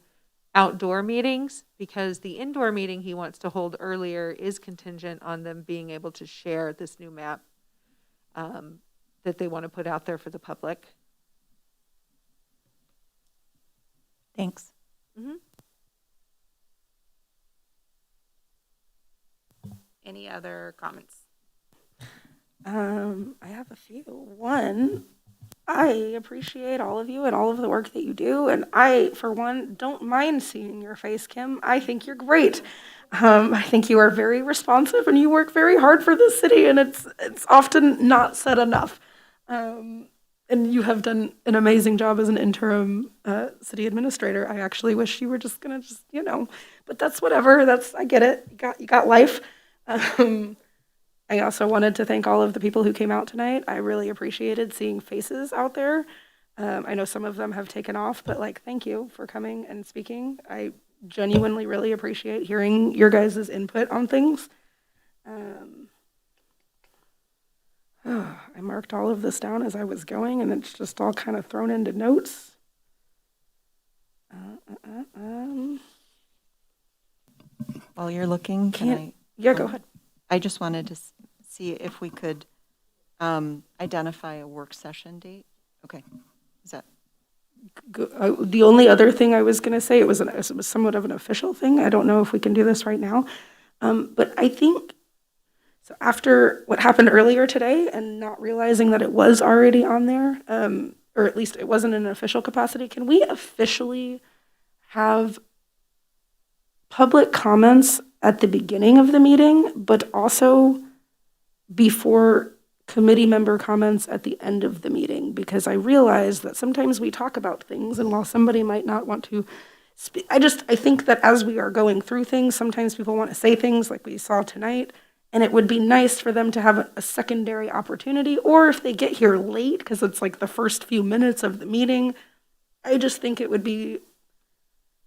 Speaker 3: outdoor meetings, because the indoor meeting he wants to hold earlier is contingent on them being able to share this new map that they want to put out there for the public.
Speaker 6: Thanks.
Speaker 2: Any other comments?
Speaker 5: I have a few. One, I appreciate all of you and all of the work that you do. And I, for one, don't mind seeing your face, Kim. I think you're great. I think you are very responsive and you work very hard for the city, and it's often not said enough. And you have done an amazing job as an interim city administrator. I actually wish you were just gonna but that's whatever. I get it. You got life. I also wanted to thank all of the people who came out tonight. I really appreciated seeing faces out there. I know some of them have taken off, but thank you for coming and speaking. I genuinely really appreciate hearing your guys' input on things. I marked all of this down as I was going, and it's just all kind of thrown into notes.
Speaker 6: While you're looking,
Speaker 5: Yeah, go ahead.
Speaker 6: I just wanted to see if we could identify a work session date. Okay. Is that?
Speaker 5: The only other thing I was going to say, it was somewhat of an official thing. I don't know if we can do this right now. But I think, so after what happened earlier today and not realizing that it was already on there, or at least it wasn't in an official capacity, can we officially have public comments at the beginning of the meeting, but also before committee member comments at the end of the meeting? Because I realize that sometimes we talk about things, and while somebody might not want to speak, I think that as we are going through things, sometimes people want to say things like we saw tonight, and it would be nice for them to have a secondary opportunity, or if they get here late, because it's the first few minutes of the meeting, I just think it would be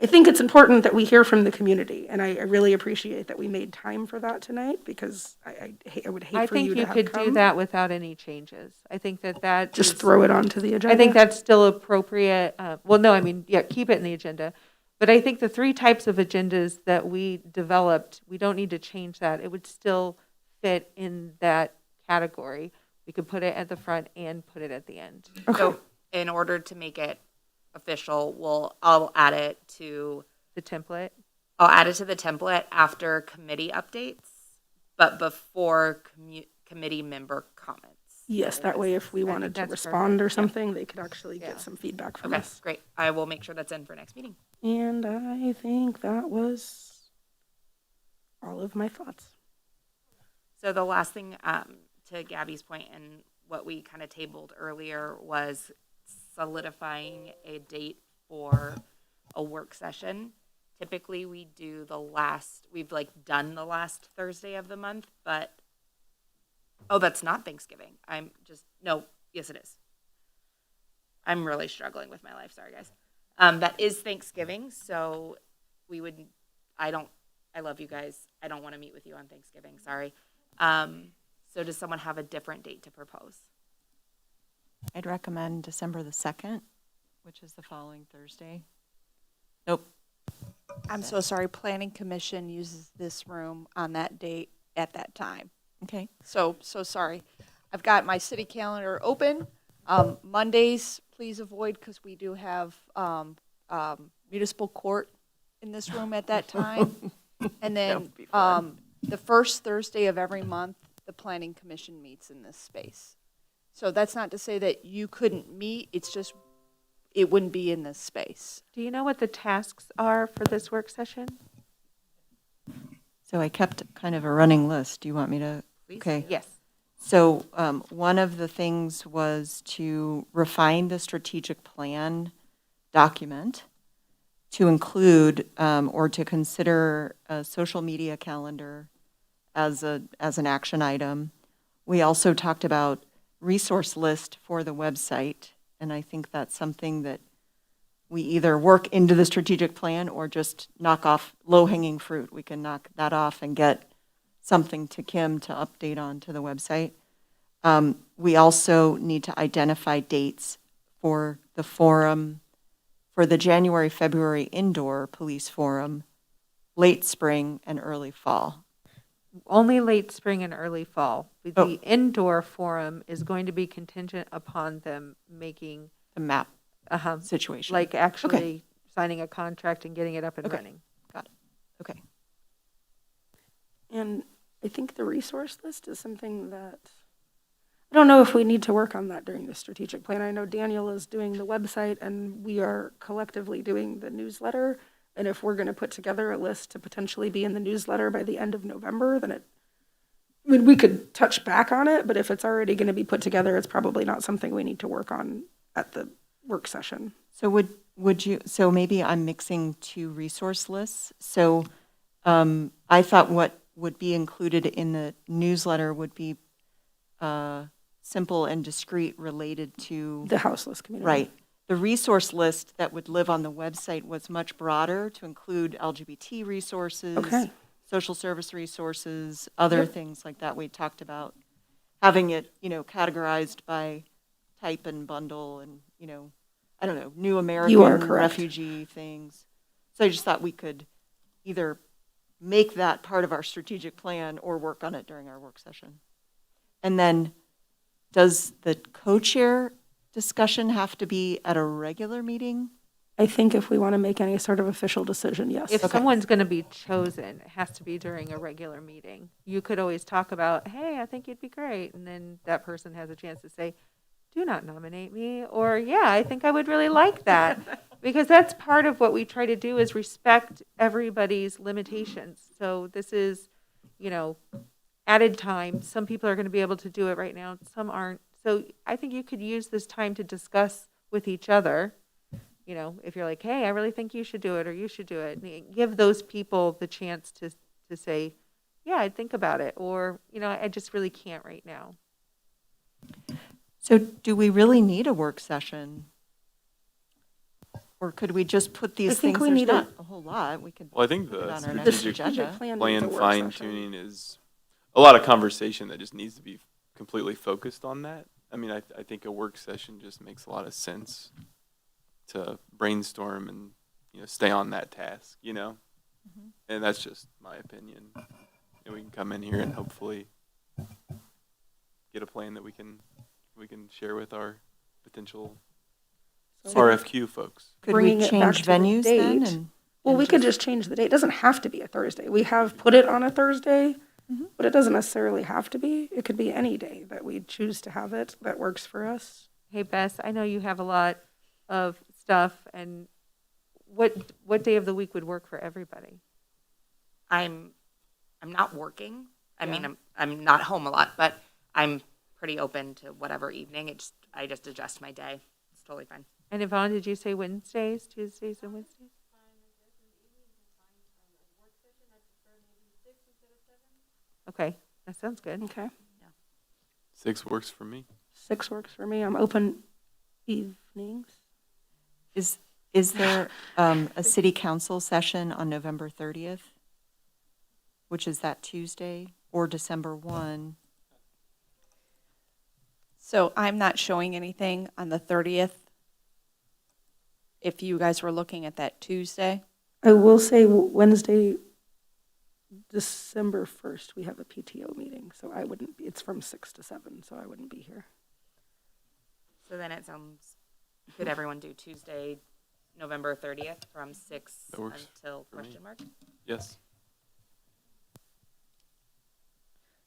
Speaker 5: I think it's important that we hear from the community, and I really appreciate that we made time for that tonight, because I would hate
Speaker 3: I
Speaker 5: for you
Speaker 3: think
Speaker 5: to
Speaker 3: you
Speaker 5: have
Speaker 3: could do
Speaker 5: come.
Speaker 3: that without any changes. I think that
Speaker 5: Just
Speaker 3: is-
Speaker 5: throw it onto the agenda.
Speaker 3: I think that's still appropriate. Well, no, I mean, yeah, keep it in the agenda. But I think the 3 types of agendas that we developed, we don't need to change that. It would still fit in that category. We could put it at the front and put it at the end.
Speaker 5: Okay.
Speaker 2: So in order to make it official, I'll add it to
Speaker 3: The template.
Speaker 2: the template after committee updates, but before committee member comments.
Speaker 5: Yes, that way if we
Speaker 3: think
Speaker 5: wanted to
Speaker 3: that's
Speaker 5: respond or
Speaker 3: perfect, yeah.
Speaker 5: something, they could actually
Speaker 3: Yeah.
Speaker 5: get some feedback from
Speaker 2: Okay,
Speaker 5: us.
Speaker 2: great. I will make sure that's in for next meeting.
Speaker 5: And I think that was all of my thoughts.
Speaker 2: So the last thing, to Gabby's point and what we kind of tabled earlier was solidifying a date for a work session. Typically, we've done the last Thursday of the month, but, oh, that's not Thanksgiving. Yes, it is. I'm really struggling with my life. Sorry, guys. That is Thanksgiving, so I love you guys. I don't want to meet with you on Thanksgiving. Sorry. So does someone have a different date to propose?
Speaker 6: I'd recommend December the 2nd, which is the following Thursday. Nope.
Speaker 8: I'm so sorry, Planning Commission uses this room on that date at that time.
Speaker 6: Okay.
Speaker 8: So sorry. I've got my city calendar open. Mondays, please avoid, because we do have municipal court in this room at that time. And then the first Thursday of every month, the Planning Commission meets in this space. So that's not to say that you couldn't meet, it's just, it wouldn't be in this space.
Speaker 3: Do you know what the tasks are for this work session?
Speaker 6: So I kept kind of a running list. Do you want me to?
Speaker 2: Please?
Speaker 6: Okay.
Speaker 3: Yes.
Speaker 6: So one of the things was to refine the strategic plan document to include or to consider a social media calendar as an action item. We also talked about resource list for the website, and I think that's something that we either work into the strategic plan or just knock off low-hanging fruit. We can knock that off and get something to Kim to update on to the website. We also need to identify dates for the forum, for the January, February indoor police forum, late spring and early fall.
Speaker 3: Only late spring and early fall. The
Speaker 6: Oh.
Speaker 3: indoor forum is going to be contingent upon them making,
Speaker 6: The map situation.
Speaker 3: like actually signing a contract and getting it up and
Speaker 6: Okay.
Speaker 3: running.
Speaker 6: Got it. Okay.
Speaker 5: And I think the resource list is something that, I don't know if we need to work on that during the strategic plan. I know Daniel is doing the website and we are collectively doing the newsletter. And if we're going to put together a list to potentially be in the newsletter by the end of November, then we could touch back on it, but if it's already going to be put together, it's probably not something we need to work on at the work session.
Speaker 6: So would you, so maybe I'm mixing 2 resource lists. So I thought what would be included in the newsletter would be simple and discrete related to.
Speaker 5: The houseless community.
Speaker 6: Right. The resource list that would live on the website was much broader to include LGBT resources,
Speaker 5: Okay.
Speaker 6: social service resources, other things like that. We talked about having it, categorized by type and bundle and, I don't know, new American
Speaker 5: correct.
Speaker 6: refugee things. So I just thought we could either make that part of our strategic plan or work on it during our work session. And then does the co-chair discussion have to be at a regular meeting?
Speaker 5: I think if we want to make any sort of official decision, yes.
Speaker 3: If someone's going to be chosen, it has to be during a regular meeting. You could always talk about, hey, I think you'd be great. And then that person has a chance to say, do not nominate me. Or, yeah, I think I would really like that. Because that's part of what we try to do is respect everybody's limitations. So this is, added time. Some people are going to be able to do it right now. Some aren't. So I think you could use this time to discuss with each other. If you're like, hey, I really think you should do it or you should do it. And give those people the chance to say, yeah, I'd think about it. Or, I just really can't right now.
Speaker 6: So do we really need a work session? Or could we just put these
Speaker 5: think
Speaker 6: things,
Speaker 5: we
Speaker 6: there's
Speaker 5: need a-
Speaker 6: not a whole lot, we could
Speaker 10: Well, I think
Speaker 6: put it
Speaker 10: the
Speaker 6: on our next
Speaker 10: strategic
Speaker 6: agenda.
Speaker 5: plan needs a
Speaker 10: plan
Speaker 5: work
Speaker 10: fine
Speaker 5: session.
Speaker 10: tuning is a lot of conversation that just needs to be completely focused on that. I mean, I think a work session just makes a lot of sense to brainstorm and, stay on that task, And that's just my opinion. And we can come in here and hopefully get a plan that we can share with our potential
Speaker 5: So-
Speaker 10: RFQ folks.
Speaker 6: Could we
Speaker 5: Bringing it back
Speaker 6: change
Speaker 5: to the
Speaker 6: venues then?
Speaker 5: date.
Speaker 6: And
Speaker 5: Well,
Speaker 6: and
Speaker 5: we could just change the date. It doesn't have to be a Thursday. We have put it on a Thursday, but it doesn't necessarily have to be. It could be any day that we choose to have it that works for us.
Speaker 3: Hey, Bess, I know you have a lot of stuff, and what day of the week would work for everybody?
Speaker 2: I'm not working. I mean,
Speaker 3: Yeah.
Speaker 2: I'm not home a lot, but I'm pretty open to whatever evening. I just adjust my day. It's totally fine.
Speaker 3: And Yvonne, did you say Wednesdays, Tuesdays, and Wednesdays? Okay, that sounds good.
Speaker 5: Okay.
Speaker 10: 6 works for me.
Speaker 5: 6 works for me. I'm open evenings.
Speaker 6: is there a city council session on November 30th? Which is that Tuesday, or December 1?
Speaker 8: So I'm not showing anything on the 30th. If you guys were looking at that Tuesday.
Speaker 5: I will say Wednesday, December 1st, we have a PTO meeting, so I wouldn't be, it's from 6 to 7, so I wouldn't be here.
Speaker 2: So then it sounds, could everyone do Tuesday, November 30th from 6
Speaker 10: That works
Speaker 2: until
Speaker 10: for me.
Speaker 2: question mark?
Speaker 10: Yes.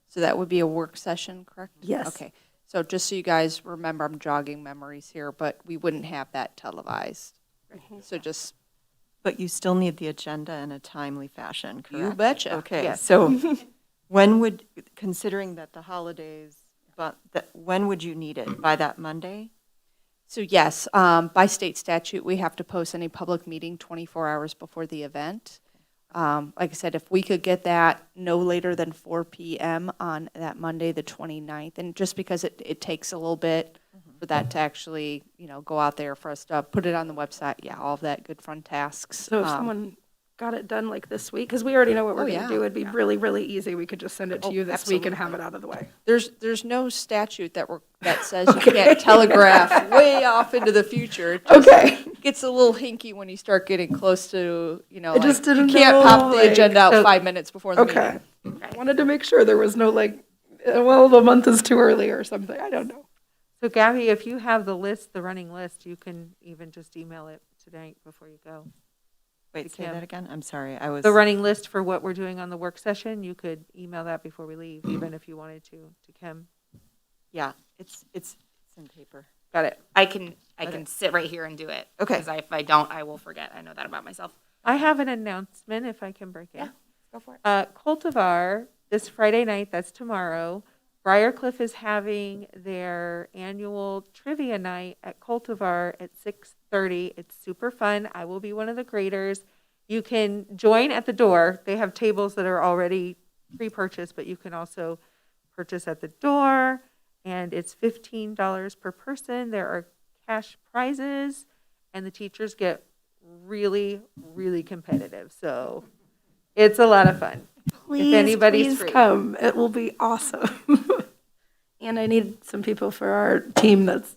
Speaker 8: So that would be a work session, correct?
Speaker 5: Yes.
Speaker 8: Okay. So just so you guys remember, I'm jogging memories here, but we wouldn't have that televised. So just,
Speaker 6: But you still need the agenda in a timely fashion, correct?
Speaker 8: you betcha.
Speaker 6: Okay,
Speaker 3: Yes.
Speaker 6: so when would, considering that the holidays, when would you need it? By that Monday?
Speaker 8: So yes, by state statute, we have to post any public meeting 24 hours before the event. Like I said, if we could get that no later than 4 p.m. on that Monday, the 29th, and just because it takes a little bit for that to actually, go out there for us to put it on the website, all of that good fun tasks.
Speaker 5: So if someone got it done like this week, because we already know what we're
Speaker 8: Oh,
Speaker 5: going to
Speaker 8: yeah.
Speaker 5: do, it'd be really, really easy. We could just send it to
Speaker 8: Oh,
Speaker 5: you this week and
Speaker 8: absolutely.
Speaker 5: have it out of the way.
Speaker 8: There's no statute that says you can't telegraph way off into the future. It just
Speaker 5: Okay.
Speaker 8: gets a little hinky when you start getting close to,
Speaker 5: I just didn't
Speaker 8: you can't pop
Speaker 5: know,
Speaker 8: the
Speaker 5: like-
Speaker 8: agenda out
Speaker 3: So-
Speaker 8: 5 minutes before the
Speaker 5: Okay.
Speaker 8: meeting.
Speaker 5: I wanted to make sure there was no the month is too early or something. I don't know.
Speaker 3: So Gabby, if you have the list, the running list, you can even just email it tonight before you go.
Speaker 6: Wait, say
Speaker 3: Kim.
Speaker 6: that again? I'm sorry, I was.
Speaker 3: The running list for what we're doing on the work session, you could email that before we leave, even if you wanted to Kim.
Speaker 6: Yeah, it's in paper.
Speaker 2: Got it. I can
Speaker 6: Okay.
Speaker 2: sit right here and do it.
Speaker 6: Okay.
Speaker 2: Because if I don't, I will forget. I know that about myself.
Speaker 3: I have an announcement if I can break it.
Speaker 2: Yeah. Go for it.
Speaker 3: Cultivar, this Friday night, that's tomorrow, Briarcliff is having their annual trivia night at Cultivar at 6:30. It's super fun. I will be one of the graders. You can join at the door. They have tables that are already pre-purchased, but you can also purchase at the door, and it's $15 per person. There are cash prizes, and the teachers get really, really competitive. So it's a lot of fun.
Speaker 5: Please,
Speaker 3: anybody's
Speaker 5: please
Speaker 3: free.
Speaker 5: come. It will be awesome. And I need some people for our team that's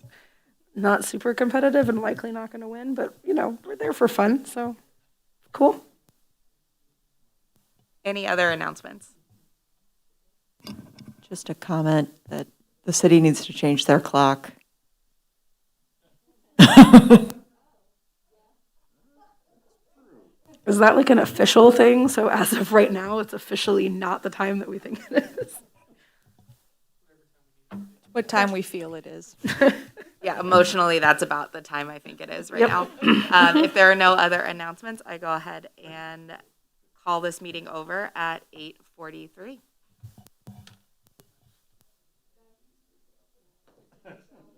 Speaker 5: not super competitive and likely not going to win, but we're there for fun. So cool.
Speaker 2: Any other announcements?
Speaker 6: Just a comment that the city needs to change their clock.
Speaker 5: Is that like an official thing? So as of right now, it's officially not the time that we think it is.
Speaker 8: What time we feel it is.
Speaker 2: Yeah, emotionally, that's about the time I think it is right
Speaker 5: Yep.
Speaker 2: now. If there are no other announcements, I go ahead and call this meeting over at 8:43.